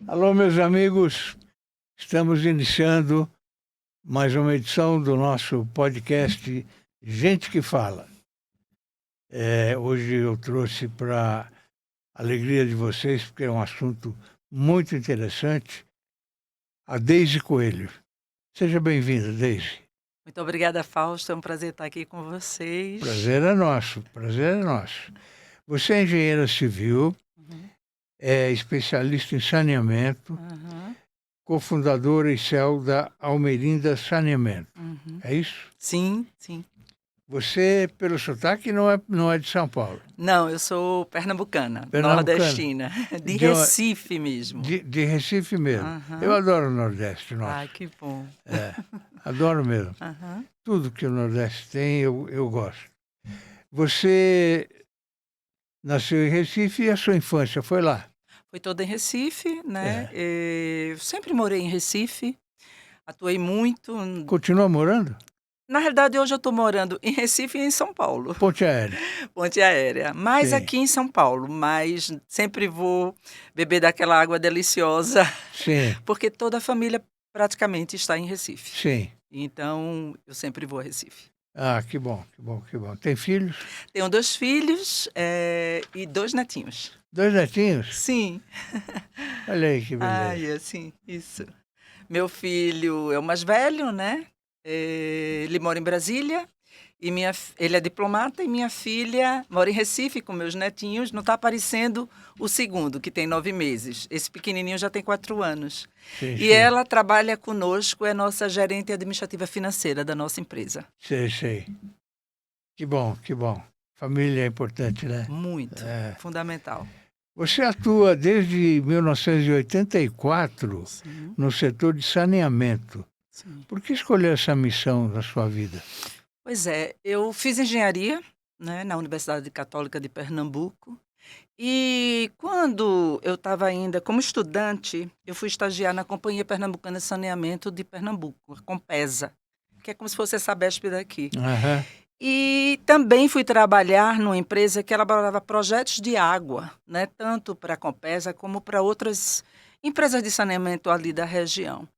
Alô, meus amigos, estamos iniciando mais uma edição do nosso podcast Gente que Fala. Hoje eu trouxe para alegria de vocês, porque é um assunto muito interessante, a Deise Coelho. Seja bem-vinda, Deise. Muito obrigada, Fausto. É um prazer estar aqui com vocês. Prazer é nosso, prazer é nosso. Você é engenheira civil, é especialista em saneamento, cofundadora e CEO da Almerinda Saneamento. É isso? Sim, sim. Você, pelo sotaque, não é de São Paulo. Não, eu sou pernambucana, nordestina, de Recife mesmo. De Recife mesmo. Eu adoro o Nordeste nosso. Ai, que bom. Adoro mesmo. Tudo que o Nordeste tem, eu gosto. Você nasceu em Recife e a sua infância foi lá? Foi toda em Recife, né? Eu sempre morei em Recife, atuei muito. Continua morando? Na realidade, hoje eu estou morando em Recife e em São Paulo. Ponte Aérea. Ponte Aérea. Mas Sim. aqui em São Paulo. Mas sempre vou beber daquela água deliciosa. Sim. Porque toda a família praticamente está em Recife. Sim. Então, eu sempre vou a Recife. Ah, que bom, que bom, que bom. Tem filhos? Tenho 2 filhos e 2 netinhos. 2 netinhos? Sim. Olha aí que beleza. Ai, assim, isso. Meu filho é o mais velho, né? Ele mora em Brasília, e ele é diplomata, e minha filha mora em Recife com meus netinhos. Não está aparecendo o segundo, que tem 9 meses. Esse pequenininho já tem 4 anos. Sim, E sim. ela trabalha conosco, é nossa gerente administrativa financeira da nossa empresa. Sei. Que bom, que bom. Família é importante, né? Muito, fundamental. Você atua desde 1984 no setor de saneamento. Sim. Por que escolher essa missão na sua vida? Pois é, eu fiz engenharia, né, na Universidade Católica de Pernambuco. E quando eu estava ainda como estudante, eu fui estagiar na Companhia Pernambucana de Saneamento de Pernambuco, a Compesa, que é como se fosse a Sabesp daqui. E também fui trabalhar numa empresa que elaborava projetos de água, né, tanto para a Compesa como para outras empresas de saneamento ali da região.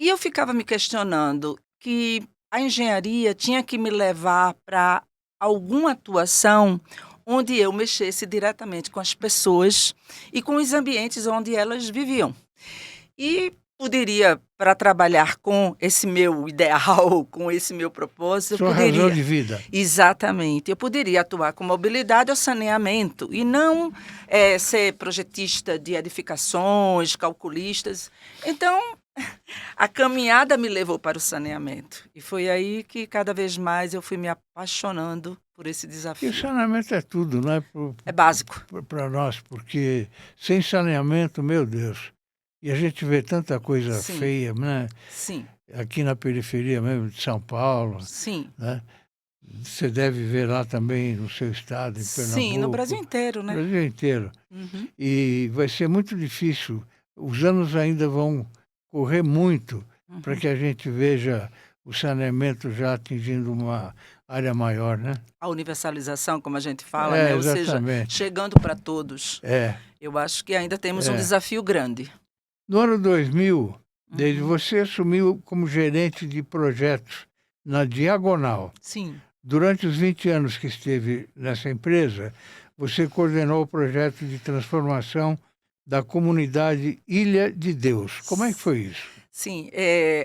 E eu ficava me questionando que a engenharia tinha que me levar para alguma atuação onde eu mexesse diretamente com as pessoas e com os ambientes onde elas viviam. E poderia, para trabalhar com esse meu ideal, com esse meu propósito, Sua razão de vida. Exatamente. Eu poderia atuar com mobilidade ou saneamento e não ser projetista de edificações, calculistas. Então, a caminhada me levou para o saneamento. E foi aí que cada vez mais eu fui me apaixonando por esse desafio. E o saneamento é tudo, né? É básico. Para nós, porque sem saneamento, meu Deus. E a gente vê tanta coisa feia, né? Sim. Aqui na periferia mesmo de São Paulo. Sim. Né? Você deve ver lá também no seu estado, em Pernambuco. Sim, no Brasil inteiro, né? No Brasil inteiro. E vai ser muito difícil. Os anos ainda vão correr muito para que a gente veja o saneamento já atingindo uma área maior, né? A universalização, como a gente fala, né? Ou Exatamente. seja, chegando para todos. Eu acho que ainda temos um desafio grande. No ano 2000, desde você assumiu como gerente de projetos na Diagonal. Sim. Durante os 20 anos que esteve nessa empresa, você coordenou o projeto de transformação da comunidade Ilha de Deus. Como é que foi isso? Sim,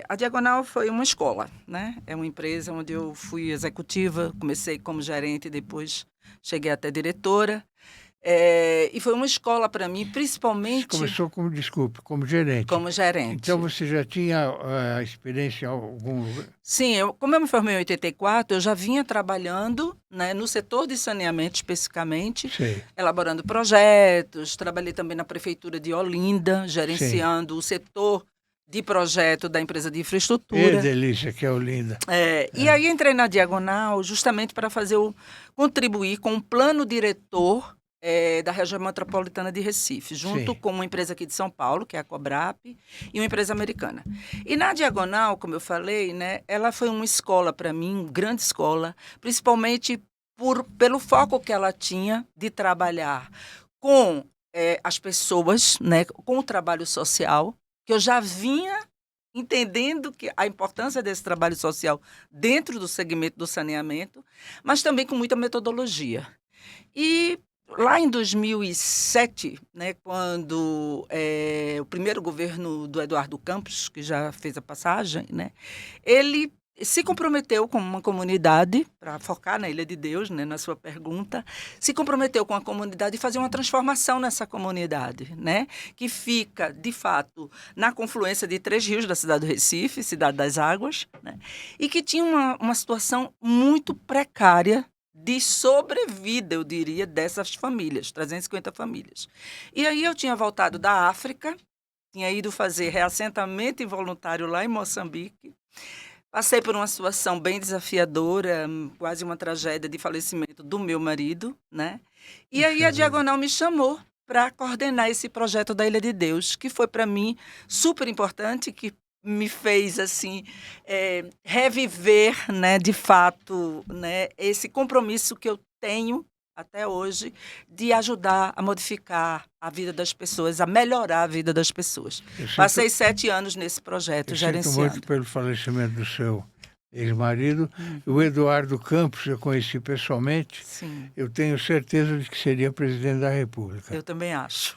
a Diagonal foi uma escola, né? É uma empresa onde eu fui executiva, comecei como gerente, depois cheguei até diretora. E foi uma escola para mim, principalmente... Você começou como, desculpe, como gerente. Como gerente. Então você já tinha experiência em algum lugar? Sim, como eu me formei em 84, eu já vinha trabalhando, né, no setor de saneamento especificamente, elaborando projetos. Trabalhei também na prefeitura de Olinda, gerenciando o setor de projeto da empresa de infraestrutura. Que delícia que é Olinda. E aí entrei na Diagonal justamente para contribuir com um plano diretor da região metropolitana de Recife, junto com uma empresa aqui de São Paulo, que é a Cobrap, e uma empresa americana. E na Diagonal, como eu falei, né, ela foi uma escola para mim, uma grande escola, principalmente pelo foco que ela tinha de trabalhar com as pessoas, né, com o trabalho social, que eu já vinha entendendo que a importância desse trabalho social dentro do segmento do saneamento, mas também com muita metodologia. E lá em 2007, né, quando o primeiro governo do Eduardo Campos, que já fez a passagem, né, ele se comprometeu com uma comunidade, para focar na Ilha de Deus, né, na sua pergunta, se comprometeu com a comunidade e fazer uma transformação nessa comunidade, né, que fica, de fato, na confluência de 3 rios da cidade do Recife, Cidade das Águas, né, e que tinha uma situação muito precária de sobrevida, eu diria, dessas famílias, 350 famílias. E aí eu tinha voltado da África, tinha ido fazer reassentamento involuntário lá em Moçambique. Passei por uma situação bem desafiadora, quase uma tragédia de falecimento do meu marido, né? E aí a Diagonal me chamou para coordenar esse projeto da Ilha de Deus, que foi para mim super importante, que me fez assim reviver, né, de fato, né, esse compromisso que eu tenho até hoje de ajudar a modificar a vida das pessoas, a melhorar a vida das pessoas. Passei 7 anos nesse projeto, gerenciando. Sinto muito pelo falecimento do seu ex-marido. O Eduardo Campos, eu conheci pessoalmente. Sim. Eu tenho certeza de que seria presidente da República. Eu também acho.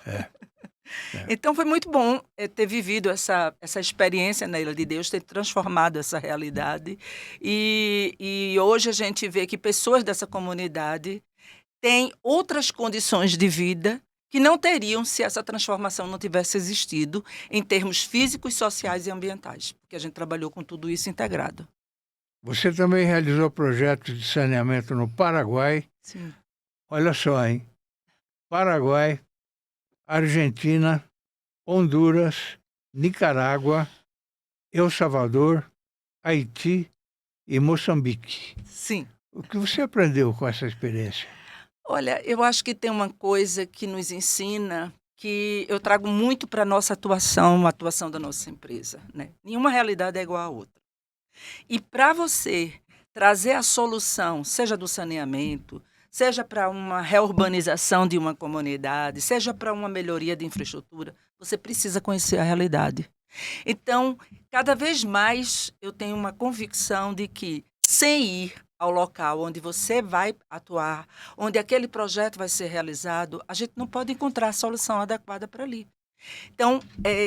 Então foi muito bom ter vivido essa experiência na Ilha de Deus, ter transformado essa realidade. E hoje a gente vê que pessoas dessa comunidade têm outras condições de vida que não teriam se essa transformação não tivesse existido em termos físicos, sociais e ambientais, porque a gente trabalhou com tudo isso integrado. Você também realizou projetos de saneamento no Paraguai. Sim. Olha só, hein? Paraguai, Argentina, Honduras, Nicarágua, El Salvador, Haiti e Moçambique. Sim. O que você aprendeu com essa experiência? Olha, eu acho que tem uma coisa que nos ensina, que eu trago muito para a nossa atuação, a atuação da nossa empresa, né? Nenhuma realidade é igual à outra. E para você trazer a solução, seja do saneamento, seja para uma reurbanização de uma comunidade, seja para uma melhoria de infraestrutura, você precisa conhecer a realidade. Então, cada vez mais eu tenho uma convicção de que, sem ir ao local onde você vai atuar, onde aquele projeto vai ser realizado, a gente não pode encontrar a solução adequada para ali. Então,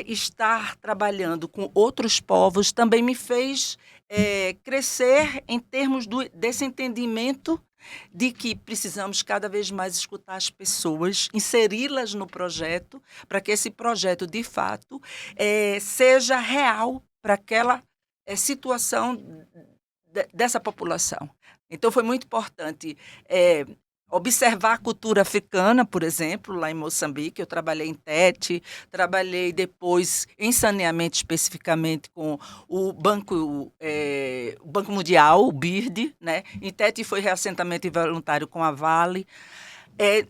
estar trabalhando com outros povos também me fez crescer em termos desse entendimento de que precisamos cada vez mais escutar as pessoas, inseri-las no projeto, para que esse projeto, de fato, seja real para aquela situação dessa população. Então, foi muito importante observar a cultura africana, por exemplo, lá em Moçambique. Eu trabalhei em Tete, trabalhei depois em saneamento especificamente com o Banco Mundial, o BIRD, né? Em Tete foi reassentamento involuntário com a Vale.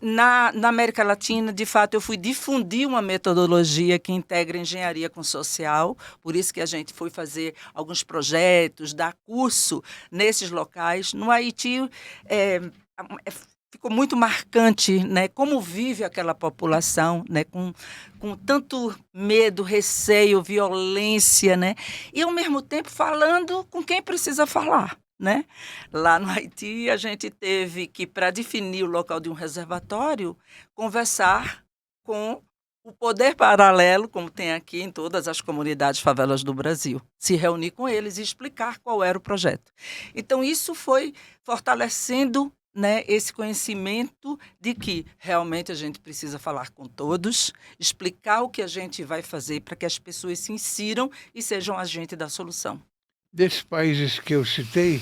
Na América Latina, de fato, eu fui difundir uma metodologia que integra engenharia com social, por isso que a gente foi fazer alguns projetos, dar curso nesses locais. No Haiti, ficou muito marcante, né, como vive aquela população, né, com tanto medo, receio, violência, né, e, ao mesmo tempo, falando com quem precisa falar. Né? Lá no Haiti, a gente teve que, para definir o local de um reservatório, conversar com o poder paralelo, como tem aqui em todas as comunidades favelas do Brasil, se reunir com eles e explicar qual era o projeto. Então, isso foi fortalecendo, né, esse conhecimento de que realmente a gente precisa falar com todos, explicar o que a gente vai fazer para que as pessoas se insiram e sejam agente da solução. Desses países que eu citei,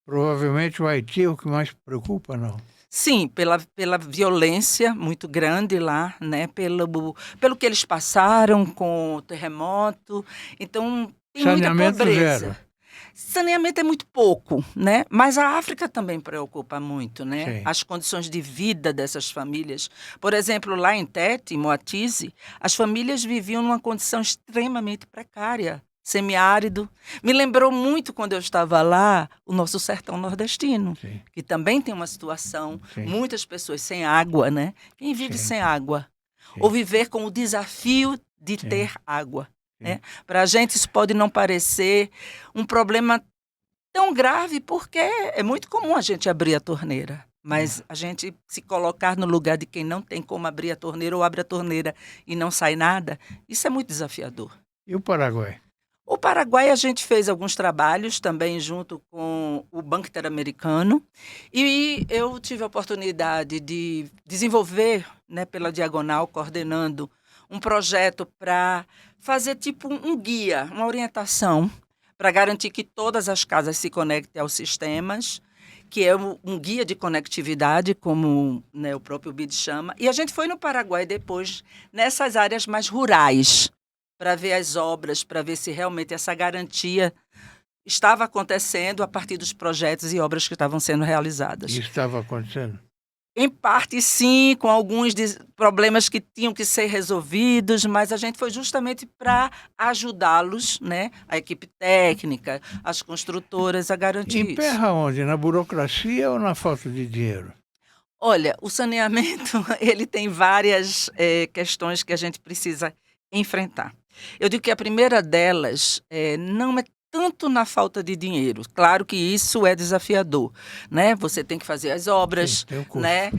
provavelmente o Haiti é o que mais preocupa, não? Sim, pela violência muito grande lá, né? Pelo que eles passaram com o terremoto. Então, tem muita pobreza. Zero. Saneamento é muito pouco, né? Mas a África também preocupa muito, né? Sim. As condições de vida dessas famílias. Por exemplo, lá em Tete, em Moatize, as famílias viviam numa condição extremamente precária. Semiárido. Me lembrou muito, quando eu estava lá, o nosso sertão nordestino, que também tem uma situação, muitas pessoas sem água, né? Quem vive sem água? ou viver com o desafio de Sim. ter água. Sim. Né? Para a gente isso pode não parecer um problema tão grave, porque é muito comum a gente abrir a torneira. Mas a gente se colocar no lugar de quem não tem como abrir a torneira ou abre a torneira e não sai nada, isso é muito desafiador. E o Paraguai? O Paraguai, a gente fez alguns trabalhos também junto com o Banco Interamericano e eu tive a oportunidade de desenvolver, né, pela Diagonal, coordenando um projeto para fazer tipo um guia, uma orientação para garantir que todas as casas se conectem aos sistemas, que é um guia de conectividade, como, né, o próprio BID chama. E a gente foi no Paraguai depois, nessas áreas mais rurais, para ver as obras, para ver se realmente essa garantia estava acontecendo a partir dos projetos e obras que estavam sendo realizadas. Isso estava acontecendo? Em parte, sim, com alguns problemas que tinham que ser resolvidos, mas a gente foi justamente para ajudá-los, né? A equipe técnica, as construtoras, a garantir isso. Emperra onde? Na burocracia ou na falta de dinheiro? Olha, o saneamento ele tem várias questões que a gente precisa enfrentar. Eu digo que a primeira delas não é tanto na falta de dinheiro. Claro que isso é desafiador, né? Você tem que fazer as obras, Sim, tem um custo. né?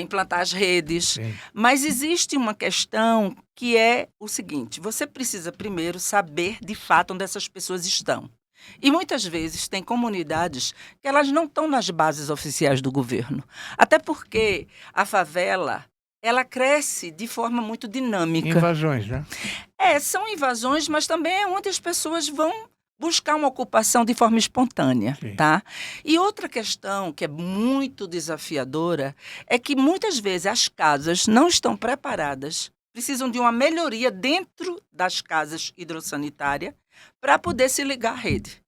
Implantar as redes. Sim. Mas existe uma questão que é o seguinte: você precisa primeiro saber de fato onde essas pessoas estão. E muitas vezes tem comunidades que elas não estão nas bases oficiais do governo. Até porque a favela, ela cresce de forma muito dinâmica. Invasões, né? São invasões, mas também é onde as pessoas vão buscar uma ocupação de forma espontânea, Sim. tá? E outra questão que é muito desafiadora é que muitas vezes as casas não estão preparadas, precisam de uma melhoria dentro das casas hidrossanitárias para poder se ligar à rede.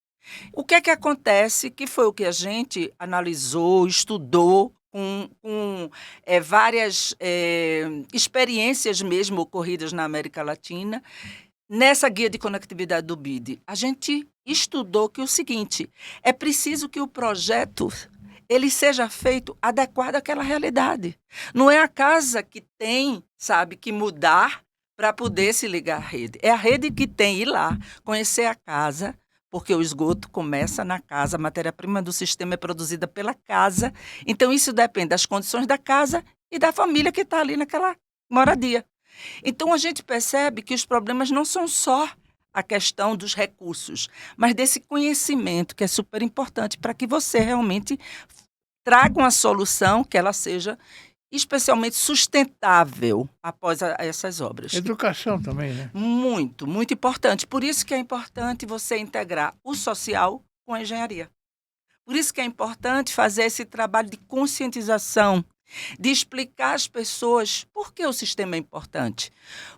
O que é que acontece, que foi o que a gente analisou, estudou, com várias experiências mesmo ocorridas na América Latina. Nessa guia de conectividade do BID, a gente estudou que o seguinte: é preciso que o projeto ele seja feito adequado àquela realidade. Não é a casa que tem, sabe, que mudar para poder se ligar à rede. É a rede que tem ir lá, conhecer a casa, porque o esgoto começa na casa, a matéria-prima do sistema é produzida pela casa. Então, isso depende das condições da casa e da família que está ali naquela moradia. Então, a gente percebe que os problemas não são só a questão dos recursos, mas desse conhecimento que é super importante para que você realmente traga uma solução que ela seja especialmente sustentável após essas obras. Educação também, né? Muito, muito importante. Por isso que é importante você integrar o social com a engenharia. Por isso que é importante fazer esse trabalho de conscientização, de explicar às pessoas por que o sistema é importante.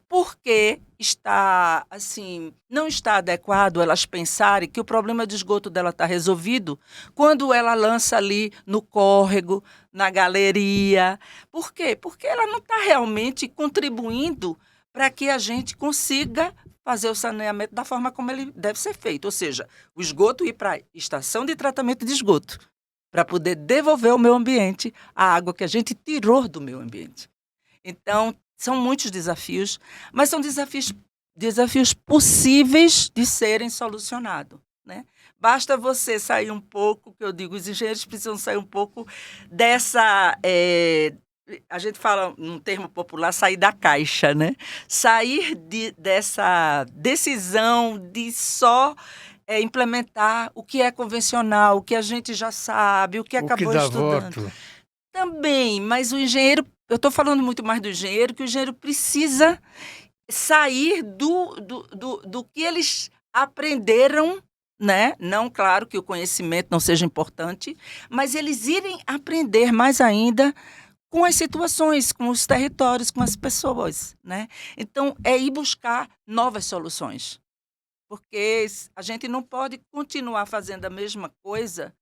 Porque está, assim, não está adequado elas pensarem que o problema de esgoto dela está resolvido quando ela lança ali no córrego, na galeria. Por quê? Porque ela não está realmente contribuindo para que a gente consiga fazer o saneamento da forma como ele deve ser feito. Ou seja, o esgoto ir para a estação de tratamento de esgoto, para poder devolver ao meio ambiente a água que a gente tirou do meio ambiente. Então, são muitos desafios, mas são desafios possíveis de serem solucionados, né? Basta você sair um pouco, que eu digo, os engenheiros precisam sair um pouco dessa... a gente fala, num termo popular, sair da caixa, né? Sair dessa decisão de só... implementar o que é convencional, o que a gente já sabe, o que acabou o que dá estudando. Voto. Também, mas o engenheiro, eu estou falando muito mais do engenheiro, que o engenheiro precisa sair do que eles aprenderam, né? Não, claro que o conhecimento não seja importante, mas eles irem aprender mais ainda com as situações, com os territórios, com as pessoas, né? Então, é ir buscar novas soluções. Porque a gente não pode continuar fazendo a mesma coisa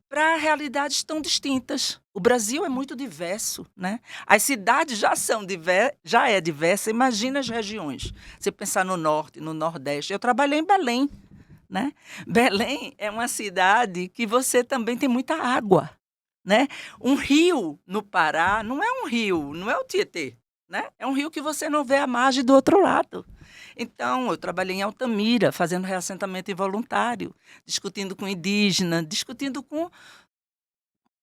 para realidades tão distintas. O Brasil é muito diverso, né? As cidades já é diversa, imagina as regiões. Você pensar no norte, no nordeste. Eu trabalhei em Belém, né? Belém é uma cidade que você também tem muita água, né? Um rio no Pará não é um rio, não é o Tietê. né? É um rio que você não vê a margem do outro lado. Então, eu trabalhei em Altamira, fazendo reassentamento involuntário, discutindo com indígena, discutindo com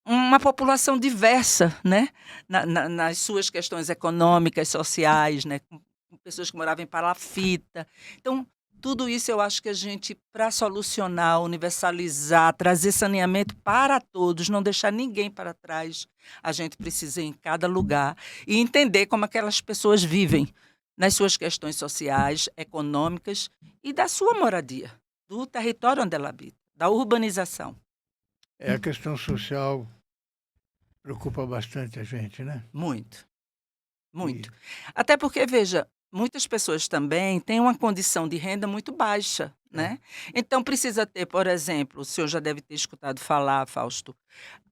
uma população diversa, né? Nas suas questões econômicas, sociais, né? Com pessoas que moravam em palafita. Então, tudo isso eu acho que a gente, para solucionar, universalizar, trazer saneamento para todos, não deixar ninguém para trás, a gente precisa ir em cada lugar e entender como aquelas pessoas vivem nas suas questões sociais, econômicas e da sua moradia, do território onde ela habita, da urbanização. A questão social preocupa bastante a gente, né? Muito, muito. Até porque, veja, muitas pessoas também têm uma condição de renda muito baixa, né? Então, precisa ter, por exemplo, o senhor já deve ter escutado falar, Fausto,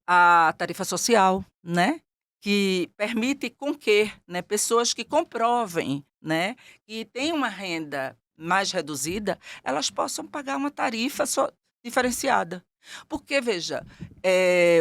a tarifa social, né? Que permite com que, né, pessoas que comprovem, né, que têm uma renda mais reduzida, elas possam pagar uma tarifa diferenciada. Porque, veja,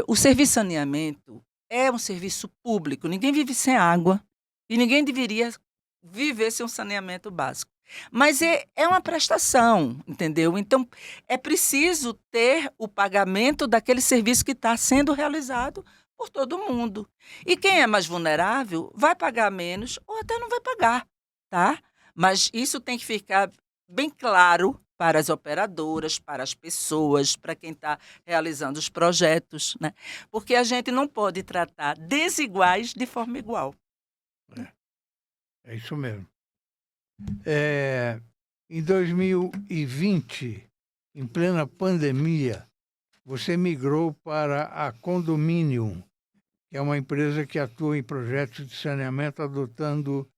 o serviço de saneamento é um serviço público, ninguém vive sem água e ninguém deveria viver sem um saneamento básico. Mas é uma prestação, entendeu? Então, é preciso ter o pagamento daquele serviço que está sendo realizado por todo mundo. E quem é mais vulnerável vai pagar menos ou até não vai pagar, tá? Mas isso tem que ficar bem claro para as operadoras, para as pessoas, para quem está realizando os projetos, né? Porque a gente não pode tratar desiguais de forma igual. É isso mesmo. Em 2020, em plena pandemia, você migrou para a Condominium, que é uma empresa que atua em projetos de saneamento adotando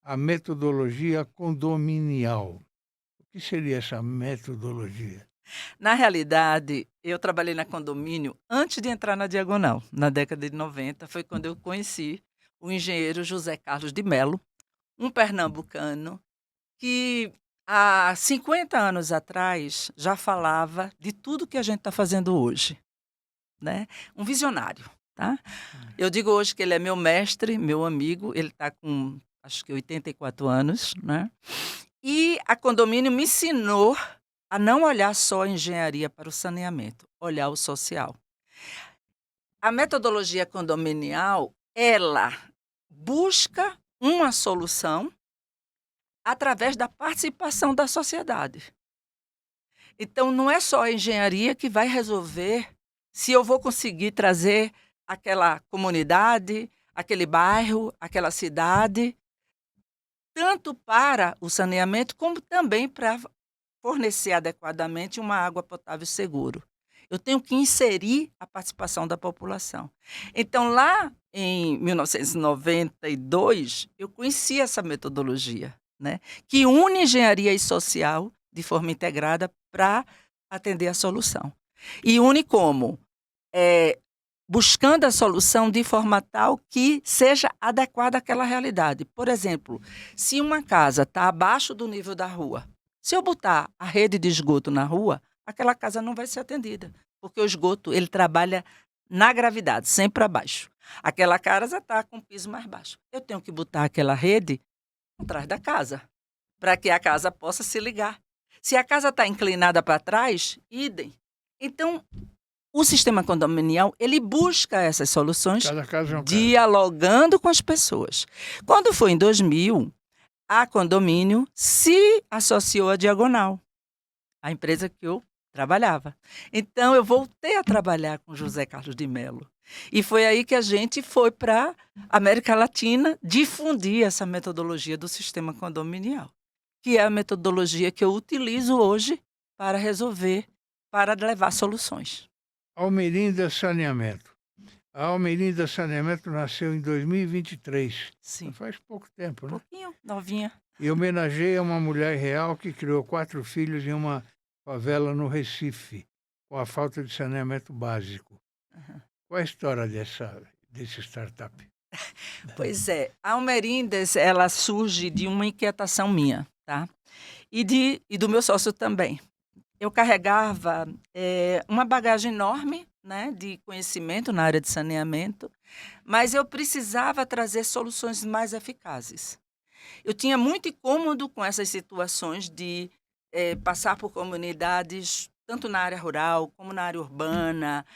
a metodologia condominial. O que seria essa metodologia? Na realidade, eu trabalhei na Condomínio antes de entrar na Diagonal. Na década de 90, foi quando eu conheci o engenheiro José Carlos de Mello, um pernambucano que há 50 anos atrás já falava de tudo que a gente está fazendo hoje, né? Um visionário, tá? Eu digo hoje que ele é meu mestre, meu amigo, ele está com, acho que 84 anos, né? E a Condomínio me ensinou a não olhar só a engenharia para o saneamento, olhar o social. A metodologia condominial, ela busca uma solução através da participação da sociedade. Então, não é só a engenharia que vai resolver se eu vou conseguir trazer aquela comunidade, aquele bairro, aquela cidade, tanto para o saneamento, como também para fornecer adequadamente uma água potável segura. Eu tenho que inserir a participação da população. Então, lá em 1992, eu conheci essa metodologia, né, que une engenharia e social de forma integrada para atender a solução. E une como? Buscando a solução de forma tal que seja adequada àquela realidade. Por exemplo, se uma casa está abaixo do nível da rua, se eu botar a rede de esgoto na rua, aquela casa não vai ser atendida, porque o esgoto ele trabalha na gravidade, sempre abaixo. Aquela casa está com o piso mais baixo. Eu tenho que botar aquela rede atrás da casa, para que a casa possa se ligar. Se a casa está inclinada para trás, idem. Então, o sistema condominial, ele busca essas soluções dialogando com as pessoas. Quando foi em 2000, a Condomínio se associou à Diagonal, a empresa que eu trabalhava. Então, eu voltei a trabalhar com José Carlos de Mello. E foi aí que a gente foi para a América Latina difundir essa metodologia do sistema condominial, que é a metodologia que eu utilizo hoje para resolver, para levar soluções. Almerinda Saneamento. A Almerinda Saneamento nasceu em 2023. Sim. Faz pouco tempo, né? Pouquinho, novinha. E homenageia uma mulher real que criou 4 filhos em uma favela no Recife, com a falta de saneamento básico. Uhum. Qual é a história desse startup? Pois é, a Almerindas, ela surge de uma inquietação minha, tá? E do meu sócio também. Eu carregava uma bagagem enorme, né, de conhecimento na área de saneamento, mas eu precisava trazer soluções mais eficazes. Eu tinha muito incômodo com essas situações de passar por comunidades, tanto na área rural como na área urbana,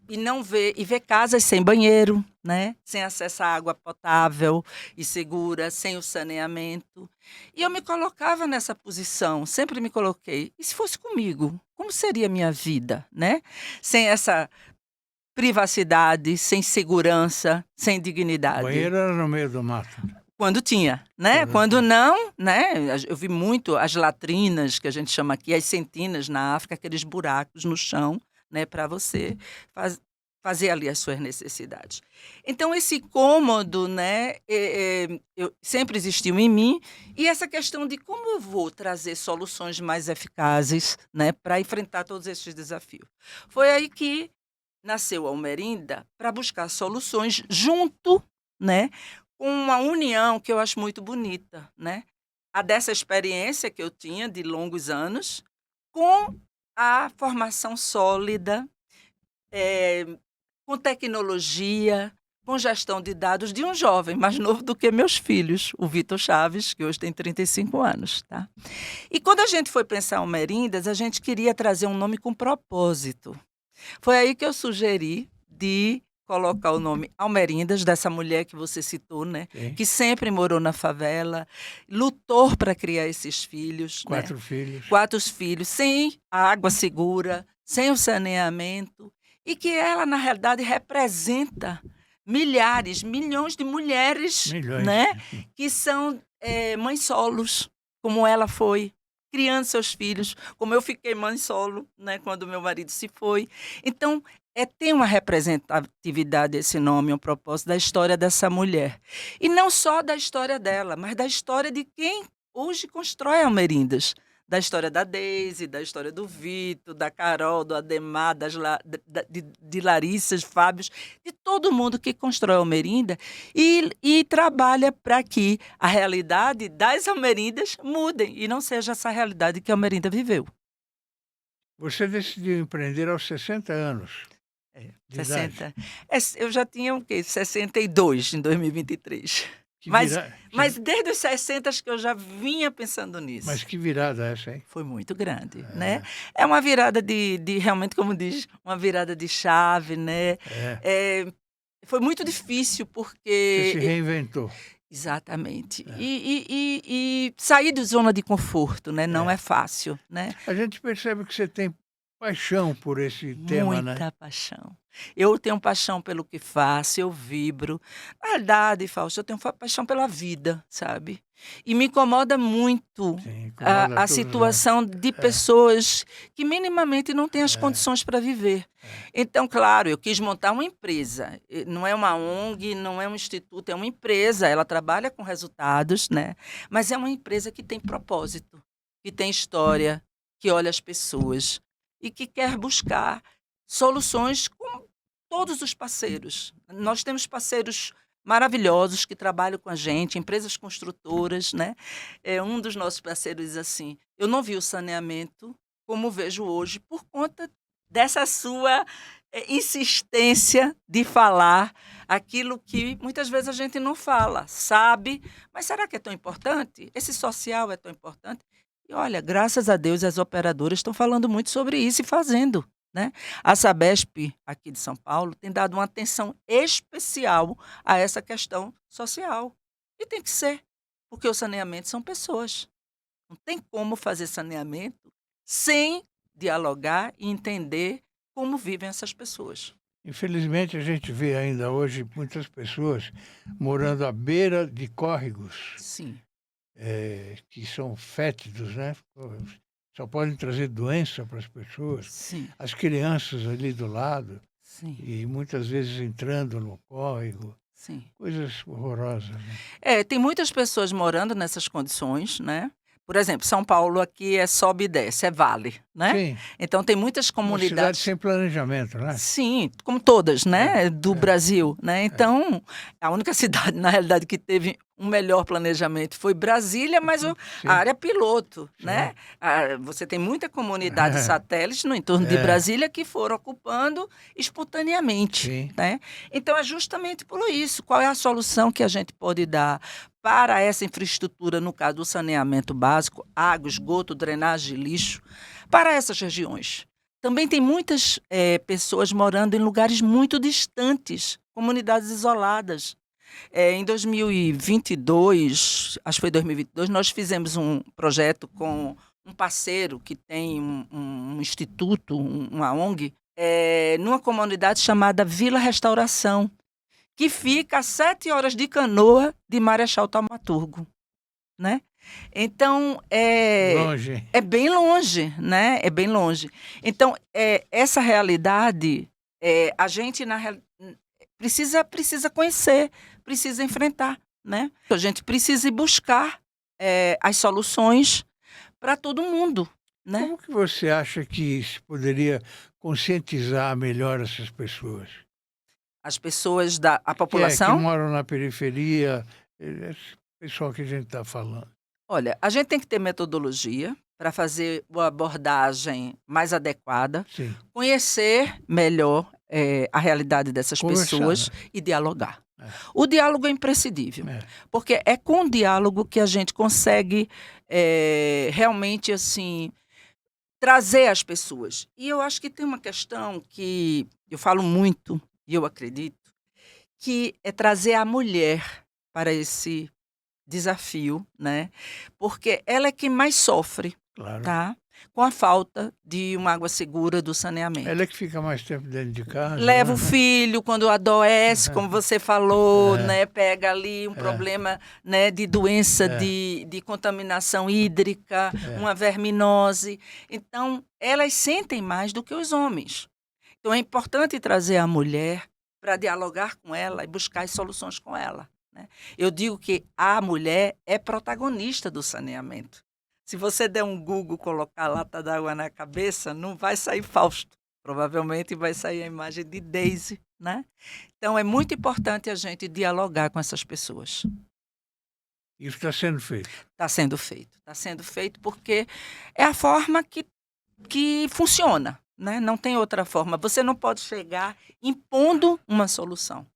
e não ver casas sem banheiro, né? Sem acesso à água potável e segura, sem o saneamento. E eu me colocava nessa posição, sempre me coloquei. E se fosse comigo, como seria a minha vida, né? Sem essa privacidade, sem segurança, sem O dignidade. banheiro era no meio do mato. Quando tinha, né? Quando não, né? Eu vi muito as latrinas, que a gente chama aqui, as sentinas na África, aqueles buracos no chão, né? Para você fazer ali as suas necessidades. Então, esse incômodo, né? Sempre existiu em mim, e essa questão de como eu vou trazer soluções mais eficazes, né? Para enfrentar todos esses desafios. Foi aí que nasceu a Almerinda para buscar soluções junto, né? Uma união que eu acho muito bonita, né? A dessa experiência que eu tinha de longos anos com a formação sólida, com tecnologia, com gestão de dados de um jovem mais novo do que meus filhos, o Vitor Chaves, que hoje tem 35 anos, tá? E quando a gente foi pensar em Almerindas, a gente queria trazer um nome com propósito. Foi aí que eu sugeri de colocar o nome Almerindas, dessa mulher que você citou, né? Sim. Que sempre morou na favela, lutou para criar esses filhos. 4 né? filhos. 4 filhos, sem a água segura, sem o saneamento, e que ela, na realidade, representa milhares, milhões de mulheres, Milhões. né? Que são mães solos, como ela foi, criando seus filhos, como eu fiquei mãe solo, né, quando meu marido se foi. Então, tem uma representatividade esse nome, um propósito da história dessa mulher. E não só da história dela, mas da história de quem hoje constrói Almerindas. Da história da Deise, da história do Vitor, da Carol, do Ademar, de Larissa, de Fábio, de todo mundo que constrói Almerinda e trabalha para que a realidade das Almerindas mudem e não seja essa realidade que a Almerinda viveu. Você decidiu empreender aos 60 anos. De 60. Eu já tinha o quê? 62 em 2023. Mas desde os 60 acho que eu já vinha pensando nisso. Mas que virada essa, hein? Foi muito grande, né? É uma virada de realmente, como diz, uma virada de chave, né? Foi muito difícil porque... Você se reinventou. Exatamente. E sair de zona de conforto, né? Não é fácil, né? A gente percebe que você tem paixão por esse tema, né? Muita paixão. Eu tenho paixão pelo que faço, eu vibro. Na verdade, Fausto, eu tenho paixão pela vida, sabe? E me incomoda muito a situação de pessoas que minimamente não têm as condições para viver. Então, claro, eu quis montar uma empresa. Não é uma ONG, não é um instituto, é uma empresa. Ela trabalha com resultados, né? Mas é uma empresa que tem propósito, que tem história, que olha as pessoas e que quer buscar soluções com todos os parceiros. Nós temos parceiros maravilhosos que trabalham com a gente, empresas construtoras, né? Um dos nossos parceiros diz assim: eu não vi o saneamento como vejo hoje por conta dessa sua insistência de falar aquilo que muitas vezes a gente não fala, sabe? Mas será que é tão importante? Esse social é tão importante? E olha, graças a Deus as operadoras estão falando muito sobre isso e fazendo, né? A Sabesp, aqui de São Paulo, tem dado uma atenção especial a essa questão social. E tem que ser, porque o saneamento são pessoas. Não tem como fazer saneamento sem dialogar e entender como vivem essas pessoas. Infelizmente, a gente vê ainda hoje muitas pessoas morando à beira de córregos. Sim. Que são fétidos, né? Só podem trazer doença para as pessoas. Sim. As crianças ali do lado. Sim. E muitas vezes entrando no córrego. Sim. Coisas horrorosas. Né? Tem muitas pessoas morando nessas condições, né? Por exemplo, São Paulo aqui é sobe e desce, é vale, né? Sim, Então tem muitas uma cidade comunidades. sem planejamento, né? Sim, como todas, né, do Brasil, né? Então, a única cidade, na realidade, que teve um melhor planejamento foi Brasília, mas a Sim, área piloto, sim. né? Você tem muita comunidade satélite no entorno de É. Brasília que foram ocupando espontaneamente, Sim. né? Então, é justamente por isso. Qual é a solução que a gente pode dar para essa infraestrutura, no caso do saneamento básico, água, esgoto, drenagem, lixo, para essas regiões? Também tem muitas pessoas morando em lugares muito distantes, comunidades isoladas. Em 2022, acho que foi 2022, nós fizemos um projeto com um parceiro que tem um instituto, uma ONG, numa comunidade chamada Vila Restauração, que fica a 7 horas de canoa de Marechal Taumaturgo, né? Então, Longe. é bem longe, né? É bem longe. Então, essa realidade, a gente precisa conhecer, precisa enfrentar, né? A gente precisa ir buscar as soluções para todo mundo, né? Como que você acha que se poderia conscientizar melhor essas pessoas? As pessoas a Que população. moram na periferia, esse pessoal que a gente está falando. Olha, a gente tem que ter metodologia para fazer uma abordagem mais adequada, Sim, conhecer melhor a realidade dessas conversar, pessoas né? e dialogar. É. O diálogo é imprescindível, É. porque é com o diálogo que a gente consegue realmente assim trazer as pessoas. E eu acho que tem uma questão que eu falo muito e eu acredito que é trazer a mulher para esse desafio, né? Porque ela é quem mais sofre, Claro. tá? Com a falta de uma água segura do saneamento. Ela é que fica mais tempo dentro de casa. Leva né? o filho quando adoece, como você falou, É. né? Pega ali um problema, né, de doença, É. de contaminação hídrica, uma verminose. Então, elas sentem mais do que os homens. Então, é importante trazer a mulher para dialogar com ela e buscar as soluções com ela, né? Eu digo que a mulher é protagonista do saneamento. Se você der um Google, colocar lata d'água na cabeça, não vai sair Fausto. Provavelmente vai sair a imagem de Daisy, né? Então, é muito importante a gente dialogar com essas pessoas. Isso está sendo feito. Está sendo feito. Está sendo feito porque é a forma que funciona, né? Não tem outra forma. Você não pode chegar impondo uma solução.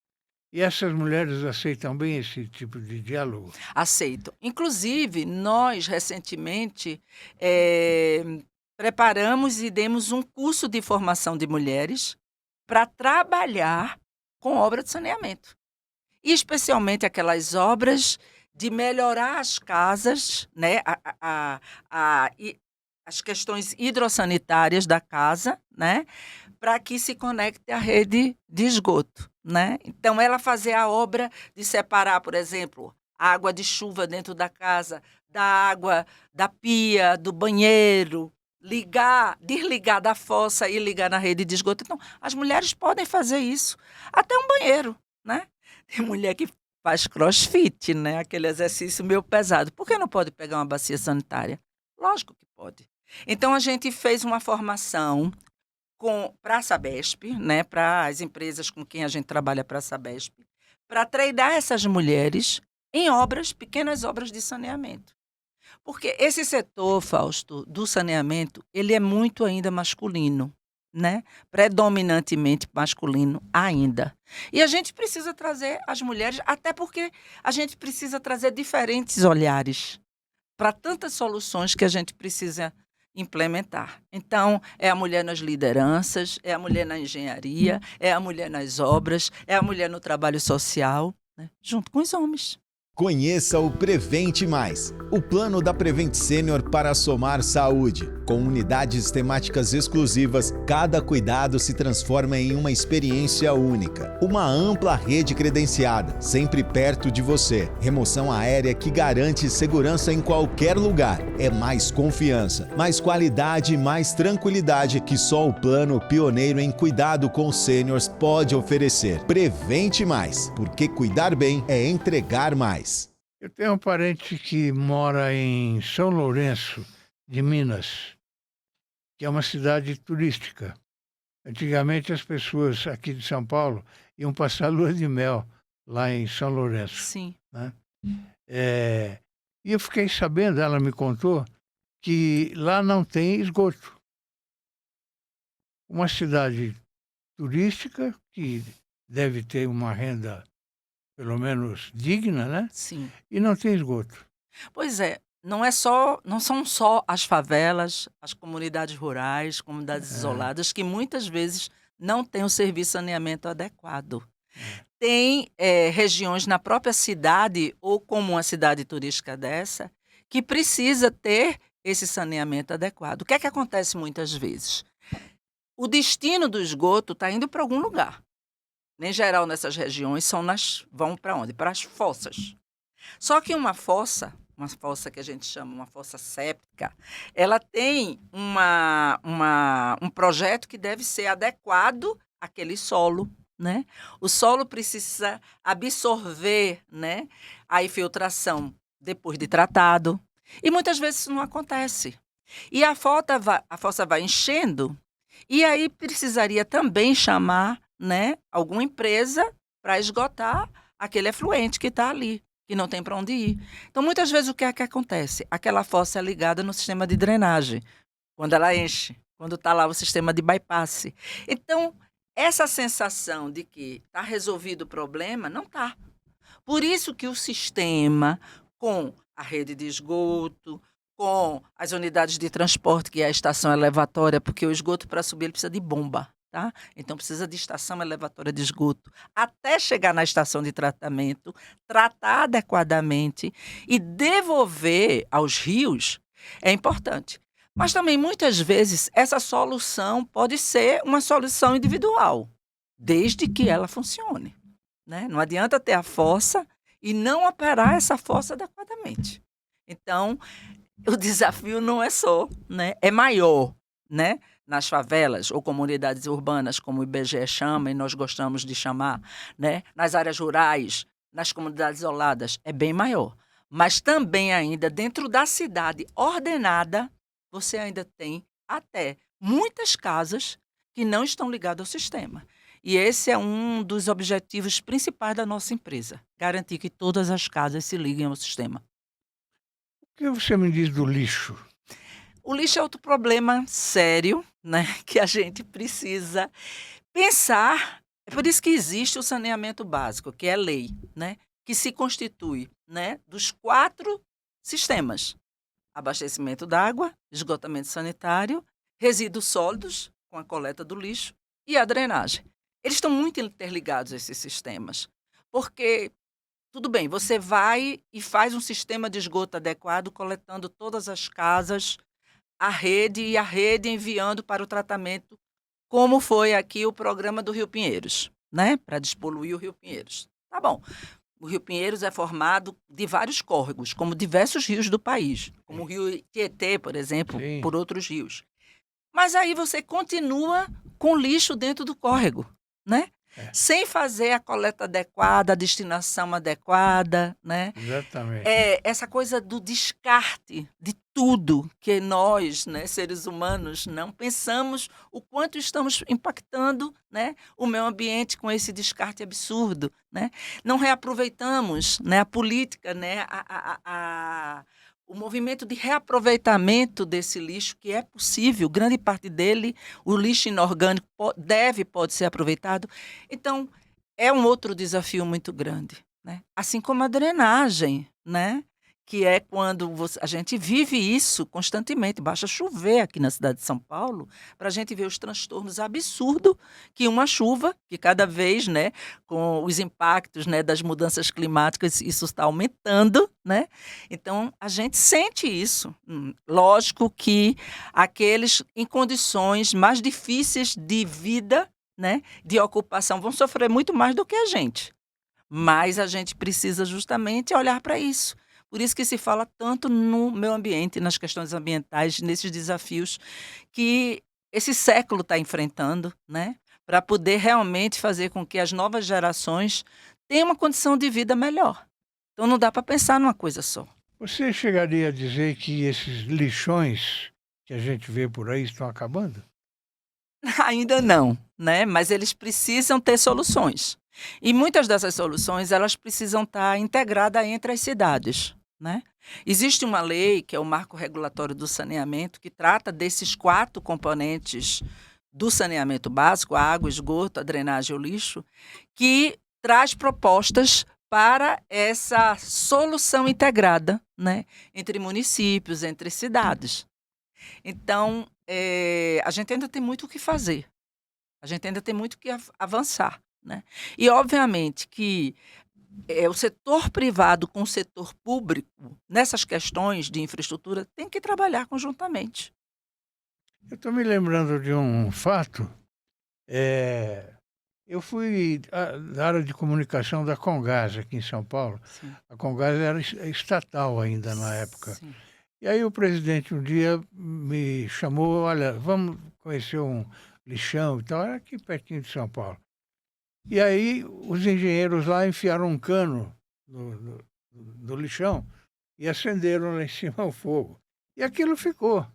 E essas mulheres aceitam bem esse tipo de diálogo? Aceito. Inclusive, nós, recentemente, preparamos e demos um curso de formação de mulheres para trabalhar com obra de saneamento. E especialmente aquelas obras de melhorar as casas, né? As questões hidrossanitárias da casa, né? Para que se conecte à rede de esgoto, né? Então, ela fazer a obra de separar, por exemplo, a água de chuva dentro da casa, da água da pia, do banheiro, desligar da fossa e ligar na rede de esgoto. Então, as mulheres podem fazer isso. Até um banheiro, né? Tem mulher que faz crossfit, né? Aquele exercício meio pesado. Por que não pode pegar uma bacia sanitária? Lógico que pode. Então, a gente fez uma formação para a Sabesp, né, para as empresas com quem a gente trabalha para a Sabesp, para treinar essas mulheres em pequenas obras de saneamento. Porque esse setor, Fausto, do saneamento, ele é muito ainda masculino, né? Predominantemente masculino ainda. E a gente precisa trazer as mulheres, até porque a gente precisa trazer diferentes olhares para tantas soluções que a gente precisa implementar. Então, é a mulher nas lideranças, é a mulher na engenharia, é a mulher nas obras, é a mulher no trabalho social, né? Junto com os homens. Conheça o Prevente Mais, o plano da Prevent Senior para somar saúde. Com unidades temáticas exclusivas, cada cuidado se transforma em uma experiência única. Uma ampla rede credenciada, sempre perto de você. Remoção aérea que garante segurança em qualquer lugar. É mais confiança, mais qualidade e mais tranquilidade que só o plano pioneiro em cuidado com sêniors pode oferecer. Prevente Mais, porque cuidar bem é entregar mais. Eu tenho um parente que mora em São Lourenço, de Minas, que é uma cidade turística. Antigamente as pessoas aqui de São Paulo iam passar lua de mel lá em São Lourenço, Sim. né? E eu fiquei sabendo, ela me contou, que lá não tem esgoto. Uma cidade turística que deve ter uma renda pelo menos digna, né? Sim. E não tem esgoto. Pois é, não são só as favelas, as comunidades rurais, comunidades isoladas, que muitas vezes não têm o serviço de saneamento adequado. Tem regiões na própria cidade, ou como uma cidade turística dessa, que precisa ter esse saneamento adequado. O que é que acontece muitas vezes? O destino do esgoto está indo para algum lugar. Em geral, nessas regiões, vão para onde? Para as fossas. Só que uma fossa que a gente chama uma fossa séptica, ela tem um projeto que deve ser adequado àquele solo, né? O solo precisa absorver, né, a infiltração depois de tratado. E muitas vezes isso não acontece. E a fossa vai enchendo, e aí precisaria também chamar, né, alguma empresa para esgotar aquele efluente que está ali, que não tem para onde ir. Então, muitas vezes, o que é que acontece? Aquela fossa é ligada no sistema de drenagem, quando ela enche, quando está lá o sistema de bypass. Então, essa sensação de que está resolvido o problema, não está. Por isso que o sistema, com a rede de esgoto, com as unidades de transporte, que é a estação elevatória, porque o esgoto, para subir, ele precisa de bomba. Tá? Então, precisa de estação elevatória de esgoto, até chegar na estação de tratamento, tratar adequadamente e devolver aos rios é importante. Mas também, muitas vezes, essa solução pode ser uma solução individual, desde que ela funcione, né? Não adianta ter a fossa e não operar essa fossa adequadamente. Então, o desafio não é só, né? É maior, né? Nas favelas ou comunidades urbanas, como o IBGE chama, e nós gostamos de chamar, né? Nas áreas rurais, nas comunidades isoladas, é bem maior. Mas também ainda dentro da cidade ordenada, você ainda tem até muitas casas que não estão ligadas ao sistema. E esse é um dos objetivos principais da nossa empresa, garantir que todas as casas se liguem ao sistema. O que você me diz do lixo? O lixo é outro problema sério, né, que a gente precisa pensar. É por isso que existe o saneamento básico, que é lei, né, que se constitui, né, dos 4 sistemas: abastecimento d'água, esgotamento sanitário, resíduos sólidos, com a coleta do lixo, e a drenagem. Eles estão muito interligados, esses sistemas, porque tudo bem, você vai e faz um sistema de esgoto adequado, coletando todas as casas, a rede enviando para o tratamento, como foi aqui o programa do Rio Pinheiros, né? Para despoluir o Rio Pinheiros. Tá bom. O Rio Pinheiros é formado de vários córregos, como diversos rios do país, como o Rio Tietê, por exemplo, Sim. por outros rios. Mas aí você continua com lixo dentro do córrego, né? Sem fazer a coleta adequada, a destinação adequada, né? Exatamente. Essa coisa do descarte de tudo que nós, né, seres humanos, não pensamos o quanto estamos impactando, né, o meio ambiente com esse descarte absurdo, né? Não reaproveitamos, né, a política, né, o movimento de reaproveitamento desse lixo, que é possível, grande parte dele, o lixo inorgânico pode ser aproveitado. Então, é um outro desafio muito grande, né? Assim como a drenagem, né? Que é quando a gente vive isso constantemente. Basta chover aqui na cidade de São Paulo para a gente ver os transtornos absurdos que uma chuva, que cada vez, né, com os impactos, né, das mudanças climáticas, isso está aumentando, né? Então, a gente sente isso. Lógico que aqueles em condições mais difíceis de vida, né, de ocupação, vão sofrer muito mais do que a gente. Mas a gente precisa justamente olhar para isso. Por isso que se fala tanto no meio ambiente, nas questões ambientais, nesses desafios que esse século está enfrentando, né? Para poder realmente fazer com que as novas gerações tenham uma condição de vida melhor. Então não dá para pensar numa coisa só. Você chegaria a dizer que esses lixões que a gente vê por aí estão acabando? Ainda não, né? Mas eles precisam ter soluções. E muitas dessas soluções, elas precisam estar integradas entre as cidades, né? Existe uma lei, que é o Marco Regulatório do Saneamento, que trata desses 4 componentes do saneamento básico, a água, esgoto, a drenagem e o lixo, que traz propostas para essa solução integrada, né? Entre municípios, entre cidades. Então, a gente ainda tem muito o que fazer. A gente ainda tem muito o que avançar, né? E, obviamente, que o setor privado com o setor público, nessas questões de infraestrutura, tem que trabalhar conjuntamente. Eu estou me lembrando de um fato. Eu fui da área de comunicação da Comgás aqui em São Paulo. Sim. A Comgás era estatal ainda na época. Sim. E aí o presidente um dia me chamou, olha, vamos conhecer um lixão e tal, era aqui pertinho de São Paulo. E aí os engenheiros lá enfiaram um cano no lixão e acenderam lá em cima o fogo. E aquilo ficou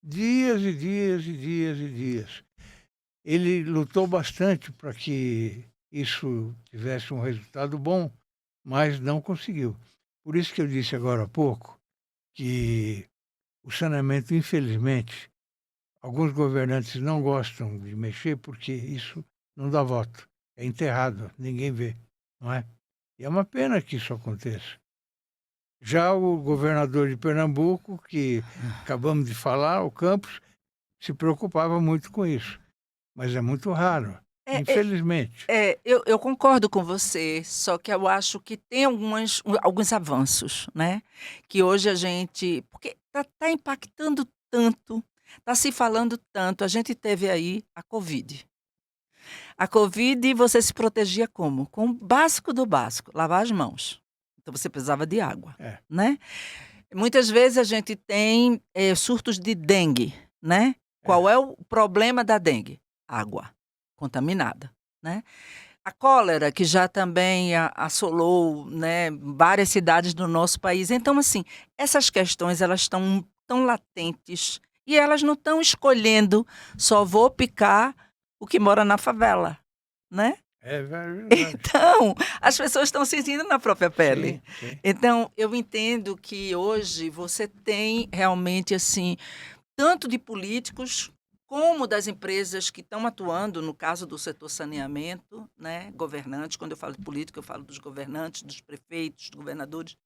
dias e dias e dias e dias. Ele lutou bastante para que isso tivesse um resultado bom, mas não conseguiu. Por isso que eu disse agora há pouco que o saneamento, infelizmente, alguns governantes não gostam de mexer porque isso não dá voto. É enterrado, ninguém vê, não é? E é uma pena que isso aconteça. Já o governador de Pernambuco, que acabamos de falar, o Campos, se preocupava muito com isso. Mas é muito raro, infelizmente. Eu concordo com você, só que eu acho que tem alguns avanços, né? Que hoje a gente... Porque está impactando tanto, está se falando tanto. A gente teve aí a Covid. A Covid, você se protegia como? Com o básico do básico, lavar as mãos. Então você precisava de água, né? Muitas vezes a gente tem surtos de dengue, né? Qual é o problema da dengue? Água contaminada, né? A cólera, que já também assolou, né, várias cidades do nosso país. Então, assim, essas questões, elas estão tão latentes e elas não estão escolhendo, só vou picar o que mora na favela, né? É verdade. Então, as pessoas estão sentindo na própria pele. Sim, sim. Então, eu entendo que hoje você tem realmente, assim, tanto de políticos como das empresas que estão atuando, no caso do setor saneamento, né, governantes. Quando eu falo de política, eu falo dos governantes, dos prefeitos, dos governadores.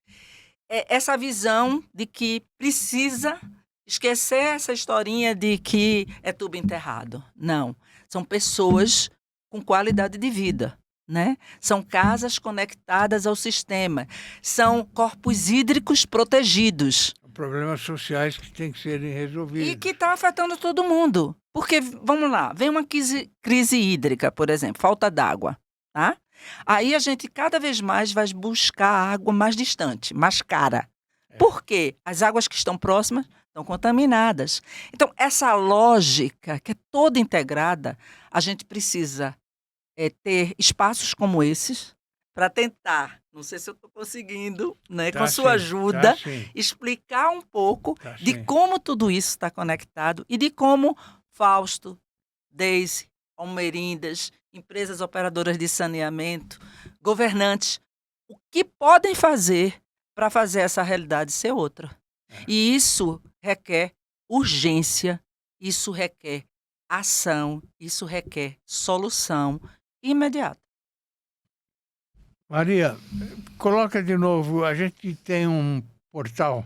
Essa visão de que precisa esquecer essa historinha de que é tubo enterrado. Não. São pessoas com qualidade de vida, né? São casas conectadas ao sistema. São corpos hídricos protegidos. Problemas sociais que têm que serem resolvidos. E que está afetando todo mundo. Porque, vamos lá, vem uma crise hídrica, por exemplo, falta d'água, tá? Aí a gente cada vez mais vai buscar água mais distante, mais cara. Por quê? As águas que estão próximas estão contaminadas. Então, essa lógica, que é toda integrada, a gente precisa ter espaços como esses para tentar, não sei se eu estou conseguindo, né, com a sua ajuda, explicar um pouco de como tudo isso está conectado e de como Fausto, Deise, Almerindas, empresas operadoras de saneamento, governantes, o que podem fazer para fazer essa realidade ser outra. E isso requer urgência, isso requer ação, isso requer solução imediata. Maria, coloca de novo, a gente tem um portal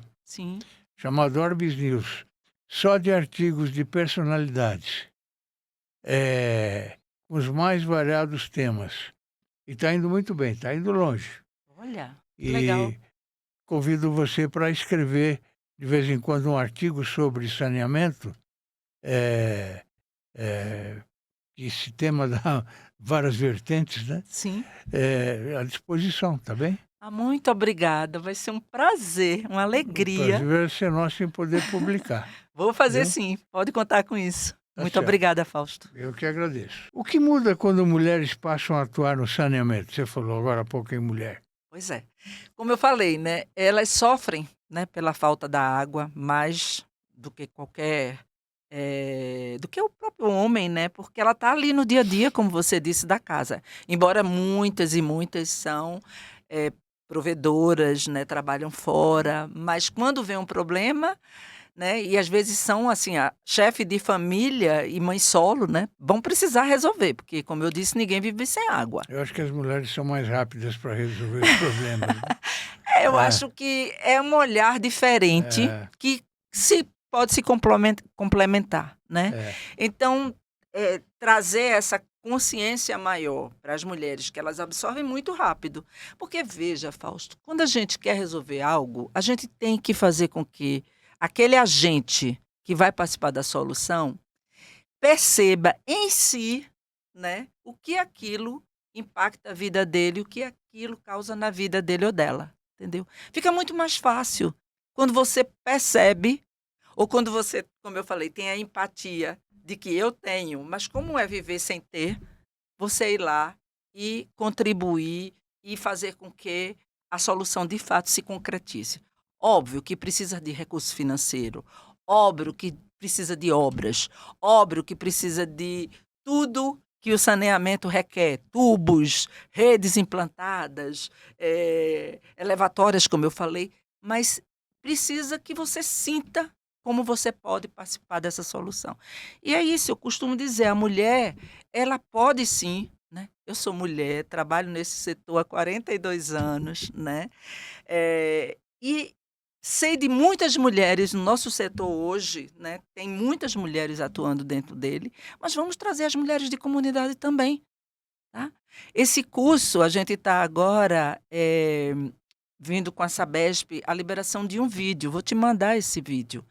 chamado Orbis News, só de artigos de personalidades, com os mais variados temas. E está indo muito bem, está indo longe. Olha, e legal. Convido você para escrever, de vez em quando, um artigo sobre saneamento. Esse tema dá várias vertentes, né? Sim. À disposição, tá bem? Muito obrigada, vai ser um prazer, uma alegria. O prazer vai ser nosso em poder publicar. Vou fazer sim, pode contar com isso. Muito certo. Obrigada, Fausto. Eu que agradeço. O que muda quando mulheres passam a atuar no saneamento? Você falou agora há pouco em mulher. Pois é. Como eu falei, né, elas sofrem, né, pela falta da água mais do que do que o próprio homem, né, porque ela está ali no dia a dia, como você disse, da casa. Embora muitas e muitas são eh, provedoras, né, trabalham fora, mas quando vem um problema, né, e às vezes são assim, a chefe de família e mãe solo, né, vão precisar resolver, porque como eu disse, ninguém vive sem água. Eu acho que as mulheres são mais rápidas para resolver os problemas, né? Eu É, acho que é um olhar diferente é, que pode se complementar, né. é. Então, trazer essa consciência maior para as mulheres, que elas absorvem muito rápido. Porque veja, Fausto, quando a gente quer resolver algo, a gente tem que fazer com que aquele agente que vai participar da solução perceba em si, né, o que aquilo impacta a vida dele, o que aquilo causa na vida dele ou dela, entendeu? Fica muito mais fácil quando você percebe, ou quando você, como eu falei, tem a empatia de que eu tenho, mas como é viver sem ter, você ir lá e contribuir e fazer com que a solução de fato se concretize. Óbvio que precisa de recurso financeiro, óbvio que precisa de obras, óbvio que precisa de tudo que o saneamento requer, tubos, redes implantadas, elevatórias, como eu falei, mas precisa que você sinta como você pode participar dessa solução. E é isso, eu costumo dizer, a mulher, ela pode sim, né? Eu sou mulher, trabalho nesse setor há 42 anos, né? E sei de muitas mulheres no nosso setor hoje, né? Tem muitas mulheres atuando dentro dele, mas vamos trazer as mulheres de comunidade também, tá? Esse curso, a gente está agora vindo com a Sabesp a liberação de um vídeo. Vou te mandar esse vídeo.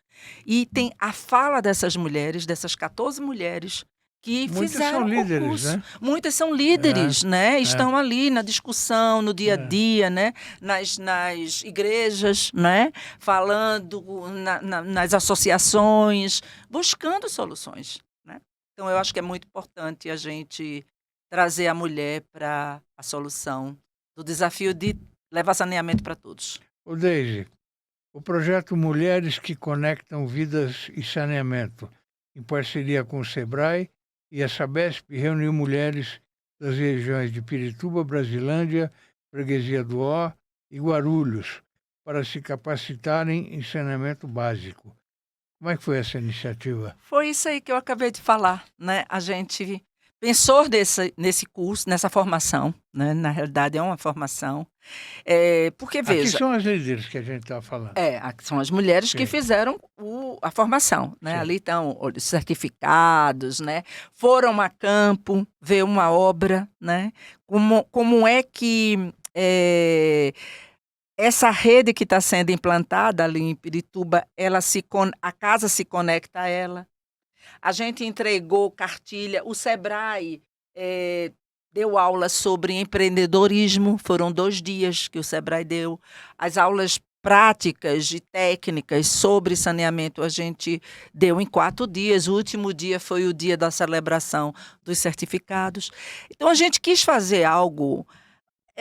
E tem a fala dessas mulheres, dessas 14 mulheres que Muitas são fizeram o líderes, curso. né? Muitas são líderes, né? É, Estão ali na discussão, no dia a é. dia, né? Nas igrejas, né? Falando nas associações, buscando soluções, né? Então, eu acho que é muito importante a gente trazer a mulher para a solução do desafio de levar saneamento para todos. Ô, Deise, o projeto Mulheres que Conectam Vidas e Saneamento, em parceria com o SEBRAE e a Sabesp, reuniu mulheres das regiões de Pirituba, Brasilândia, Freguesia do Ó e Guarulhos para se capacitarem em saneamento básico. Como é que foi essa iniciativa? Foi isso aí que eu acabei de falar, né? A gente pensou nesse curso, nessa formação, né? Na realidade é uma formação, porque Aqui veja, são as líderes que a gente está falando. são as mulheres que Sim, fizeram a formação, né? sim. Ali estão os certificados, né? Foram a campo ver uma obra, né? Como é que essa rede que está sendo implantada ali em Pirituba, a casa se conecta a ela. A gente entregou cartilha, o Sebrae deu aula sobre empreendedorismo, foram 2 dias que o Sebrae deu. As aulas práticas e técnicas sobre saneamento a gente deu em 4 dias. O último dia foi o dia da celebração dos certificados. Então, a gente quis fazer algo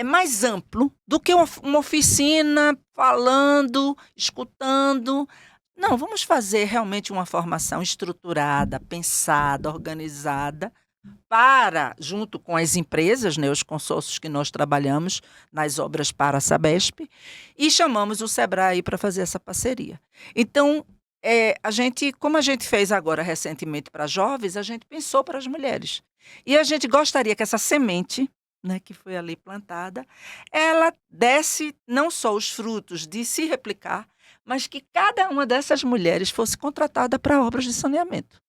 mais amplo do que uma oficina falando, escutando. Não, vamos fazer realmente uma formação estruturada, pensada, organizada, para, junto com as empresas, né, os consórcios que nós trabalhamos nas obras para a Sabesp, e chamamos o Sebrae para fazer essa parceria. Então, como a gente fez agora recentemente para jovens, a gente pensou para as mulheres. E a gente gostaria que essa semente, né, que foi ali plantada, ela desse não só os frutos de se replicar, mas que cada uma dessas mulheres fosse contratada para obras de saneamento.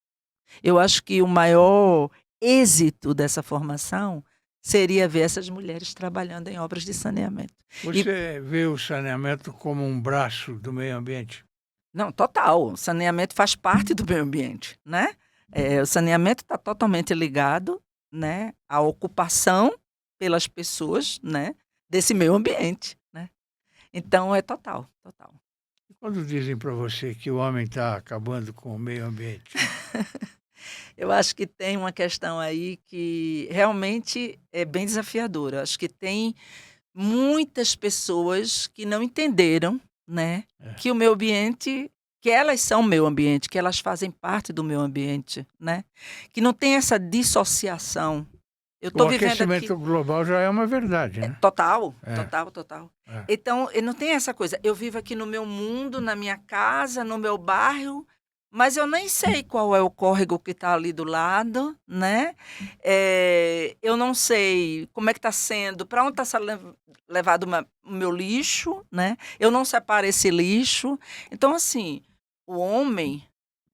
Eu acho que o maior êxito dessa formação seria ver essas mulheres trabalhando em obras de saneamento. Você vê o saneamento como um braço do meio ambiente? Não, total. O saneamento faz parte do meio ambiente, né? O saneamento está totalmente ligado, né, à ocupação pelas pessoas, né, desse meio ambiente, né? Então é total, total. E quando dizem para você que o homem está acabando com o meio ambiente? Eu acho que tem uma questão aí que realmente é bem desafiadora. Acho que tem muitas pessoas que não entenderam, né, É. que o meu ambiente, que elas são meu ambiente, que elas fazem parte do meu ambiente, né? Que não tem essa dissociação. Eu O estou vivendo aquecimento aqui. global já é uma verdade, né? Total, É. total, total. É. Então, eu não tenho essa coisa. Eu vivo aqui no meu mundo, na minha casa, no meu bairro, mas eu nem sei qual é o córrego que está ali do lado, né? Eu não sei como é que está sendo, para onde está sendo levado o meu lixo, né? Eu não separo esse lixo. Então, assim, o homem,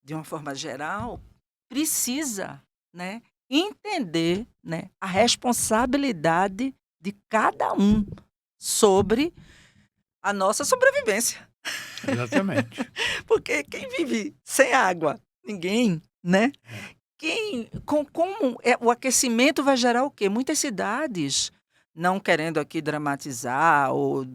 de uma forma geral, precisa, né, entender, né, a responsabilidade de cada um sobre a nossa sobrevivência. Exatamente. Porque quem vive sem água? Ninguém, né? Como o aquecimento vai gerar o quê? Muitas cidades, não querendo aqui dramatizar ou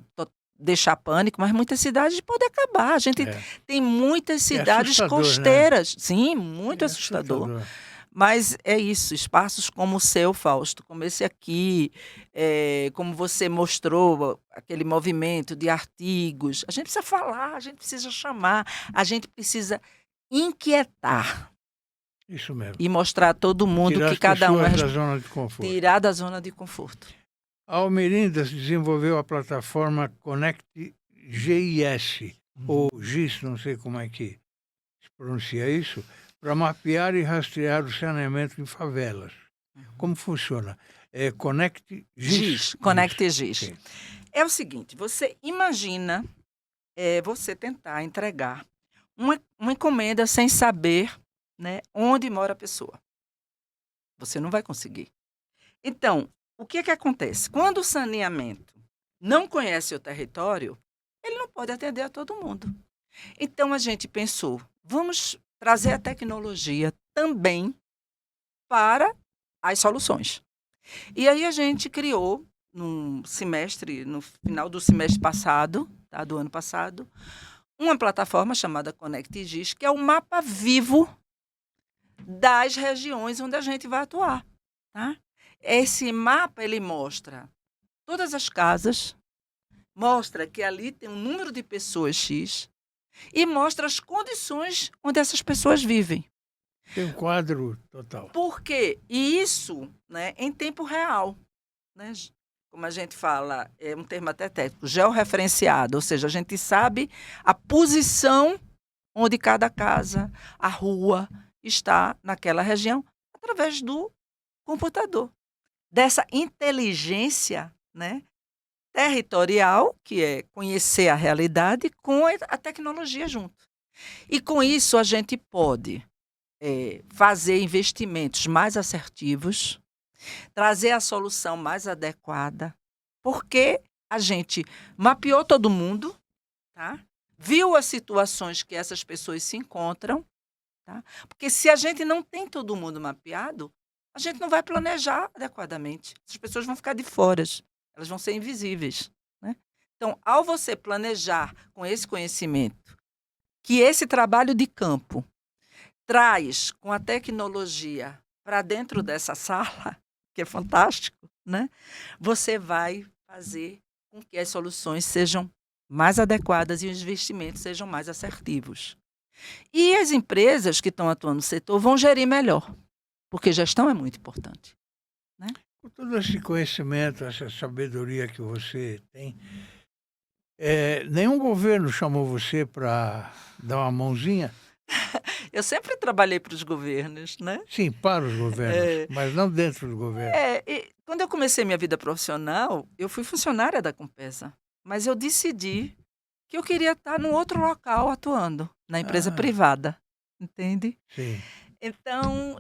deixar pânico, mas muitas cidades podem acabar. A gente É. tem muitas cidades assustador, né? costeiras. Sim, muito É assustador. Mas é isso, espaços como o seu, Fausto, como esse aqui, como você mostrou, aquele movimento de artigos. A gente precisa falar, a gente precisa chamar, a gente precisa inquietar Isso mesmo. e mostrar a todo mundo Tirar que as cada um é pessoas da zona de conforto. tirar da zona de conforto. A Almerindas desenvolveu a plataforma Connect GIS, ou GIS, não sei como é que se pronuncia isso, para mapear e rastrear o saneamento em favelas. Como funciona? É Connect GIS? Connect GIS. Sim. É o seguinte, você imagina você tentar entregar uma encomenda sem saber, né, onde mora a pessoa. Você não vai conseguir. Então, o que acontece? Quando o saneamento não conhece o território, ele não pode atender a todo mundo. Então, a gente pensou, vamos trazer a tecnologia também para as soluções. E aí a gente criou, no final do semestre passado, tá, do ano passado, uma plataforma chamada Connect GIS, que é o mapa vivo das regiões onde a gente vai atuar. Tá? Esse mapa, ele mostra todas as casas, mostra que ali tem um número de pessoas X e mostra as condições onde essas pessoas vivem. Tem um quadro total. Por quê? E isso, né, em tempo real. Né? Como a gente fala, é um termo até técnico, georreferenciado, ou seja, a gente sabe a posição onde cada casa, a rua está naquela região, através do computador. Dessa inteligência, né, territorial, que é conhecer a realidade, com a tecnologia junto. E com isso a gente pode fazer investimentos mais assertivos, trazer a solução mais adequada, porque a gente mapeou todo mundo, tá? Viu as situações que essas pessoas se encontram, tá? Porque se a gente não tem todo mundo mapeado, a gente não vai planejar adequadamente. As pessoas vão ficar de fora, elas vão ser invisíveis, né? Então, ao você planejar com esse conhecimento, que esse trabalho de campo traz com a tecnologia para dentro dessa sala, que é fantástico, né? Você vai fazer com que as soluções sejam mais adequadas e os investimentos sejam mais assertivos. E as empresas que estão atuando no setor vão gerir melhor, porque gestão é muito importante. Né? Com todo esse conhecimento, essa sabedoria que você tem, nenhum governo chamou você para dar uma mãozinha? Eu sempre trabalhei para os governos, né? Sim, para os governos, mas não dentro do governo. Quando eu comecei minha vida profissional, eu fui funcionária da Compesa, mas eu decidi que eu queria estar num outro local atuando, na empresa privada, entende? Sim. Então,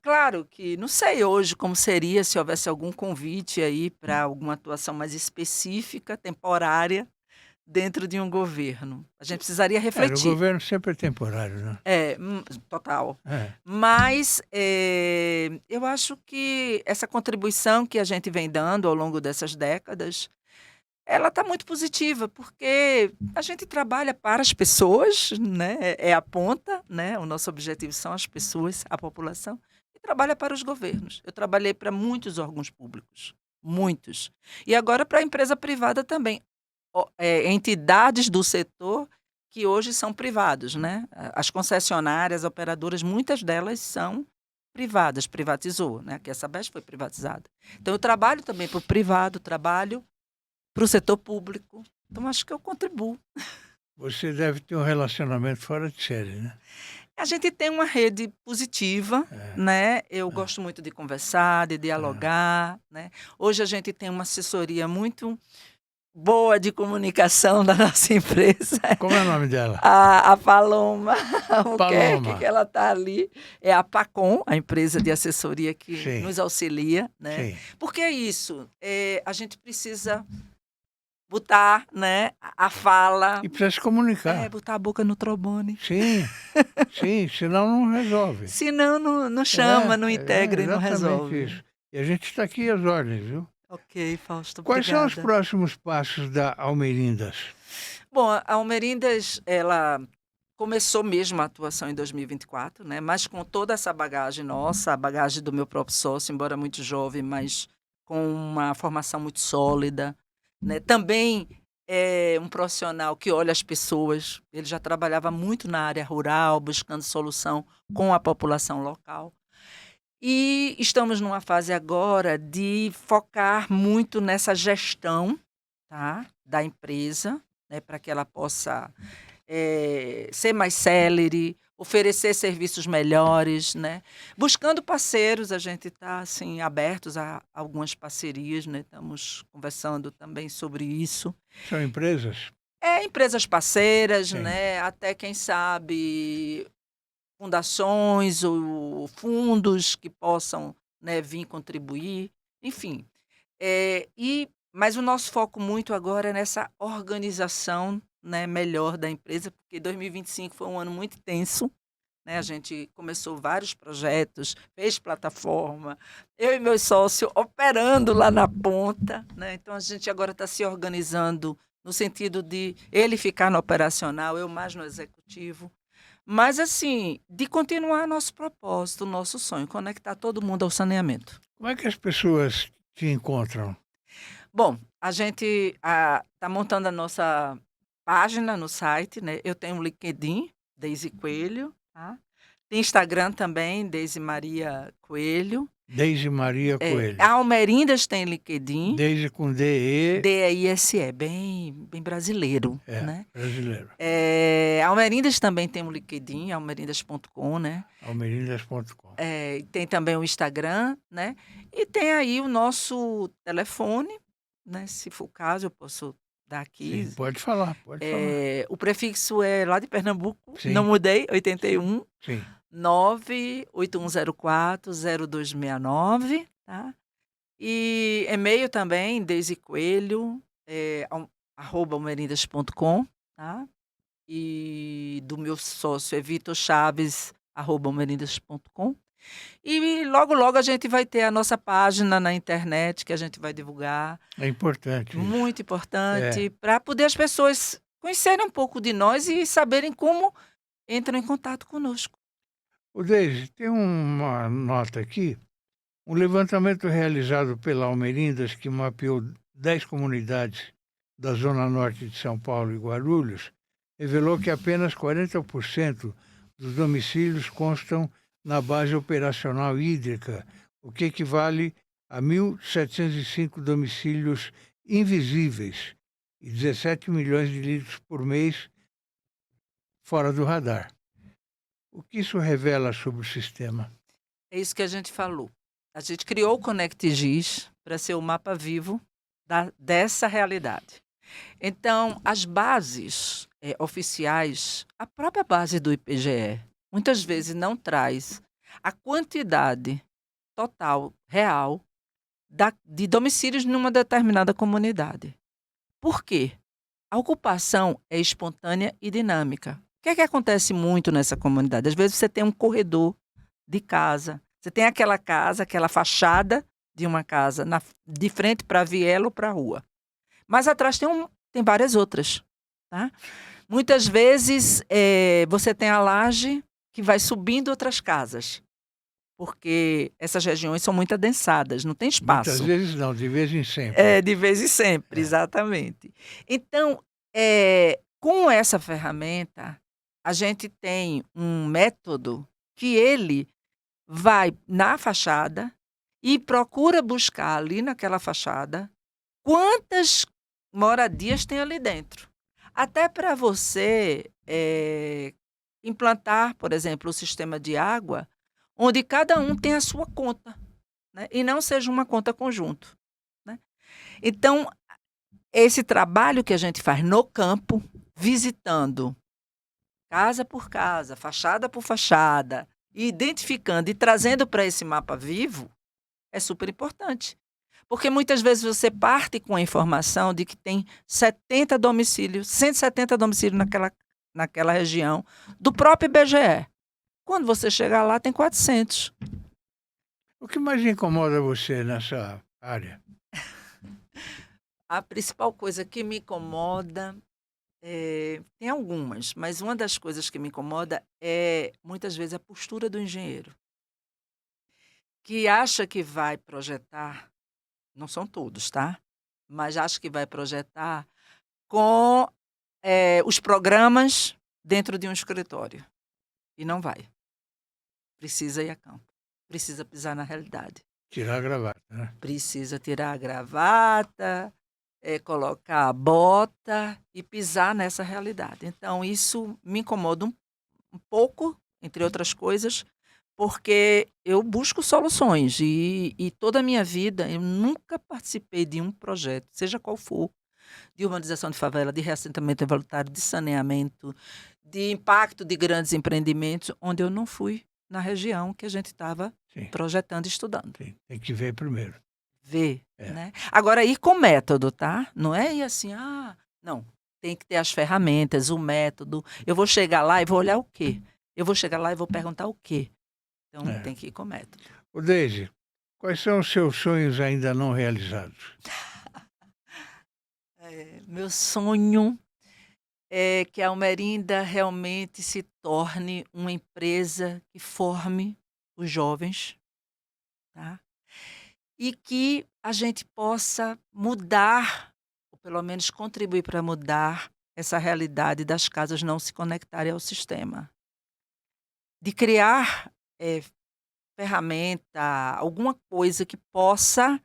claro que não sei hoje como seria se houvesse algum convite aí para alguma atuação mais específica, temporária, dentro de um governo. A gente precisaria refletir. O governo sempre é temporário, né? Total. Mas eu acho que essa contribuição que a gente vem dando ao longo dessas décadas, ela está muito positiva, porque a gente trabalha para as pessoas, né? É a ponta, né? O nosso objetivo são as pessoas, a população, e trabalha para os governos. Eu trabalhei para muitos órgãos públicos. muitos. E agora para a empresa privada também. Entidades do setor que hoje são privados, né? As concessionárias, operadoras, muitas delas são privadas, privatizou, né? Que a Sabesp foi privatizada. Então, eu trabalho também para o privado, trabalho para o setor público. Então, acho que eu contribuo. Você deve ter um relacionamento fora de série, né? A gente tem uma rede positiva, né? Eu gosto muito de conversar, de dialogar, né? Hoje a gente tem uma assessoria muito boa de comunicação da nossa empresa. Como é o nome dela? A Paloma Paloma. que ela está ali. É a Pacom, a empresa de assessoria que Sim. nos auxilia, né? Sim. Porque é isso, a gente precisa botar, né, a fala, E precisa se comunicar. botar a boca no trombone. Sim, sim, senão não resolve. Senão não chama, não integra e não exatamente resolve. isso. E a gente está aqui às ordens, viu? Ok, Fausto, Quais são os obrigada. próximos passos da Almerindas? Bom, a Almerindas, ela começou mesmo a atuação em 2024, né? Mas com toda essa bagagem nossa, a bagagem do meu próprio sócio, embora muito jovem, mas com uma formação muito sólida, né? Também é um profissional que olha as pessoas. Ele já trabalhava muito na área rural, buscando solução com a população local. E estamos numa fase agora de focar muito nessa gestão, tá, da empresa, né, para que ela possa ser mais célere, oferecer serviços melhores, né? Buscando parceiros, a gente está assim, abertos a algumas parcerias, né? Estamos conversando também sobre isso. São empresas? Empresas parceiras, Sim. né? Até, quem sabe, fundações ou fundos que possam, né, vir contribuir, enfim. Mas o nosso foco muito agora é nessa organização, né, melhor da empresa, porque 2025 foi um ano muito intenso, né? A gente começou vários projetos, fez plataforma, eu e meu sócio operando lá na ponta, né? Então a gente agora está se organizando no sentido de ele ficar no operacional, eu mais no executivo. Mas, assim, de continuar nosso propósito, nosso sonho, conectar todo mundo ao saneamento. Como é que as pessoas te encontram? Bom, a gente está montando a nossa página no site, né? Eu tenho o LinkedIn, Deise Coelho, tá? Tem Instagram também, Deise Maria Coelho. Deise Maria Coelho. A Almerindas tem LinkedIn. Deise com D-E. D-E-I-S-E, bem brasileiro, né? Brasileiro. A Almerindas também tem um LinkedIn, almerindas.com, né? Almerindas.com. Tem também o Instagram, né? E tem aí o nosso telefone, né? Se for o caso, eu posso dar aqui. Sim, pode falar. O prefixo é lá de Pernambuco, Sim. Não mudei, 81. Sim. 981040269, tá? E e-mail também, Deise Coelho, @almerindas.com, tá? E do meu sócio é Vitor Chaves, @almerindas.com. E logo, logo a gente vai ter a nossa página na internet que a gente vai divulgar. É importante isso. Muito importante, para poder as pessoas conhecerem um pouco de nós e saberem como entram em contato conosco. O Deise, tem uma nota aqui. Um levantamento realizado pela Almerindas, que mapeou 10 comunidades da Zona Norte de São Paulo e Guarulhos, revelou que apenas 40% dos domicílios constam na base operacional hídrica, o que equivale a 1.705 domicílios invisíveis e 17 milhões de litros por mês fora do radar. O que isso revela sobre o sistema? É isso que a gente falou. A gente criou o ConectGIS para ser o mapa vivo dessa realidade. Então, as bases oficiais, a própria base do IPGE, muitas vezes não traz a quantidade total, real, de domicílios numa determinada comunidade. Por quê? A ocupação é espontânea e dinâmica. O que é que acontece muito nessa comunidade? Às vezes você tem um corredor de casa, você tem aquela casa, aquela fachada de uma casa de frente para a viela ou para a rua. Mas atrás tem várias outras, tá? Muitas vezes você tem a laje que vai subindo outras casas. porque essas regiões são muito adensadas, não tem espaço. Muitas vezes não, de vez em sempre. De vez em sempre, exatamente. Então, com essa ferramenta, a gente tem um método que ele vai na fachada e procura buscar ali naquela fachada quantas moradias tem ali dentro. Até para você implantar, por exemplo, o sistema de água, onde cada um tem a sua conta, né? E não seja uma conta conjunto, né? Então, esse trabalho que a gente faz no campo, visitando casa por casa, fachada por fachada, identificando e trazendo para esse mapa vivo, é super importante. Porque muitas vezes você parte com a informação de que tem 70 domicílios, 170 domicílios naquela região, do próprio IBGE. Quando você chegar lá, tem 400. O que mais incomoda você nessa área? A principal coisa que me incomoda, tem algumas, mas uma das coisas que me incomoda é, muitas vezes, a postura do engenheiro, que acha que vai projetar, não são todos, tá? Mas acha que vai projetar com os programas dentro de um escritório. E não vai. Precisa ir a campo. Precisa pisar na realidade. Tirar a gravata, né? Precisa tirar a gravata, colocar a bota e pisar nessa realidade. Então, isso me incomoda um pouco, entre outras coisas, porque eu busco soluções e toda a minha vida eu nunca participei de um projeto, seja qual for, de urbanização de favela, de reassentamento voluntário, de saneamento, de impacto de grandes empreendimentos, onde eu não fui na região que a gente estava projetando e estudando. Sim, tem que ver primeiro. Ver, né? Agora, ir com método, tá? Não é ir assim, não. Tem que ter as ferramentas, o método. Eu vou chegar lá e vou olhar o quê? Eu vou chegar lá e vou perguntar o quê? Então, tem que ir com método. Ô, Deise, quais são os seus sonhos ainda não realizados? Meu sonho é que a Almerinda realmente se torne uma empresa que forme os jovens, tá? E que a gente possa mudar, ou pelo menos contribuir para mudar essa realidade das casas não se conectarem ao sistema. De criar ferramenta, alguma coisa que possa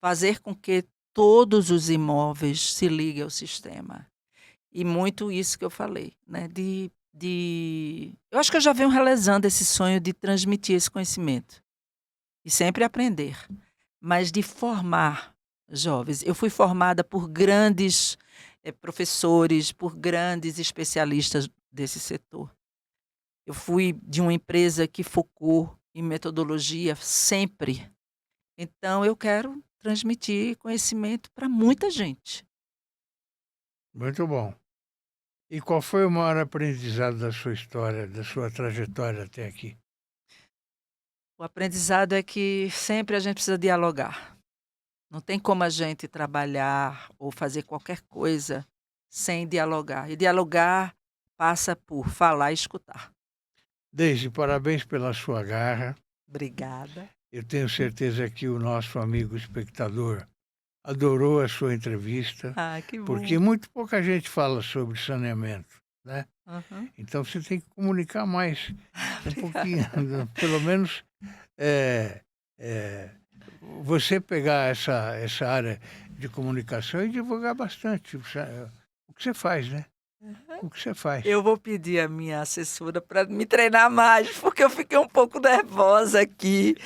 fazer com que todos os imóveis se liguem ao sistema. E muito isso que eu falei, né? Eu acho que eu já venho realizando esse sonho de transmitir esse conhecimento. E sempre aprender. Mas de formar jovens. Eu fui formada por grandes professores, por grandes especialistas desse setor. Eu fui de uma empresa que focou em metodologia sempre. Então, eu quero transmitir conhecimento para muita gente. Muito bom. E qual foi o maior aprendizado da sua história, da sua trajetória até aqui? O aprendizado é que sempre a gente precisa dialogar. Não tem como a gente trabalhar ou fazer qualquer coisa sem dialogar. E dialogar passa por falar e escutar. Deise, parabéns pela sua garra. Obrigada. Eu tenho certeza que o nosso amigo espectador adorou a sua entrevista, Que bom. porque muito pouca gente fala sobre saneamento, né? Uhum. Então você tem que comunicar mais um pouquinho, pelo menos você pegar essa área de comunicação e divulgar bastante o que você faz, né? O que você faz. Eu vou pedir à minha assessora para me treinar mais, porque eu fiquei um pouco nervosa aqui.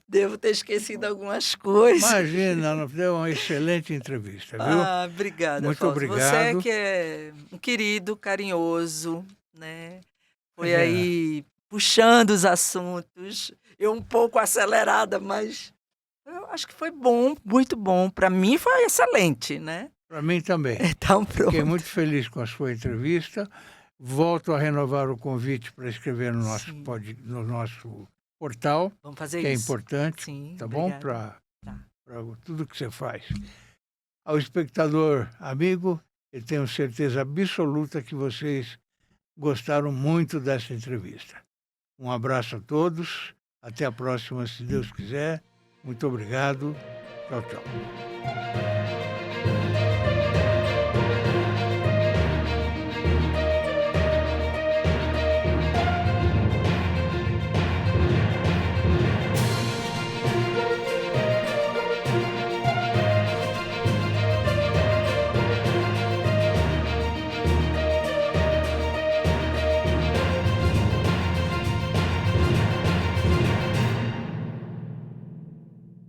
Devo ter esquecido algumas coisas. Imagina, deu uma excelente entrevista, viu? Obrigada, Muito Fausto. obrigado. Você que é um querido, carinhoso, né? Foi aí puxando os assuntos. Eu um pouco acelerada, mas eu acho que foi bom, muito bom. Para mim foi excelente, né? Para mim também. Então, pronto. Fiquei muito feliz com a sua entrevista. Volto a renovar o convite para escrever no nosso portal. Vamos fazer que isso. É importante, Sim, tá obrigada. bom? Para tudo que você faz. Ao espectador amigo, eu tenho certeza absoluta que vocês gostaram muito dessa entrevista. Um abraço a todos Até a próxima, se Deus quiser. Muito obrigado. Tchau, tchau.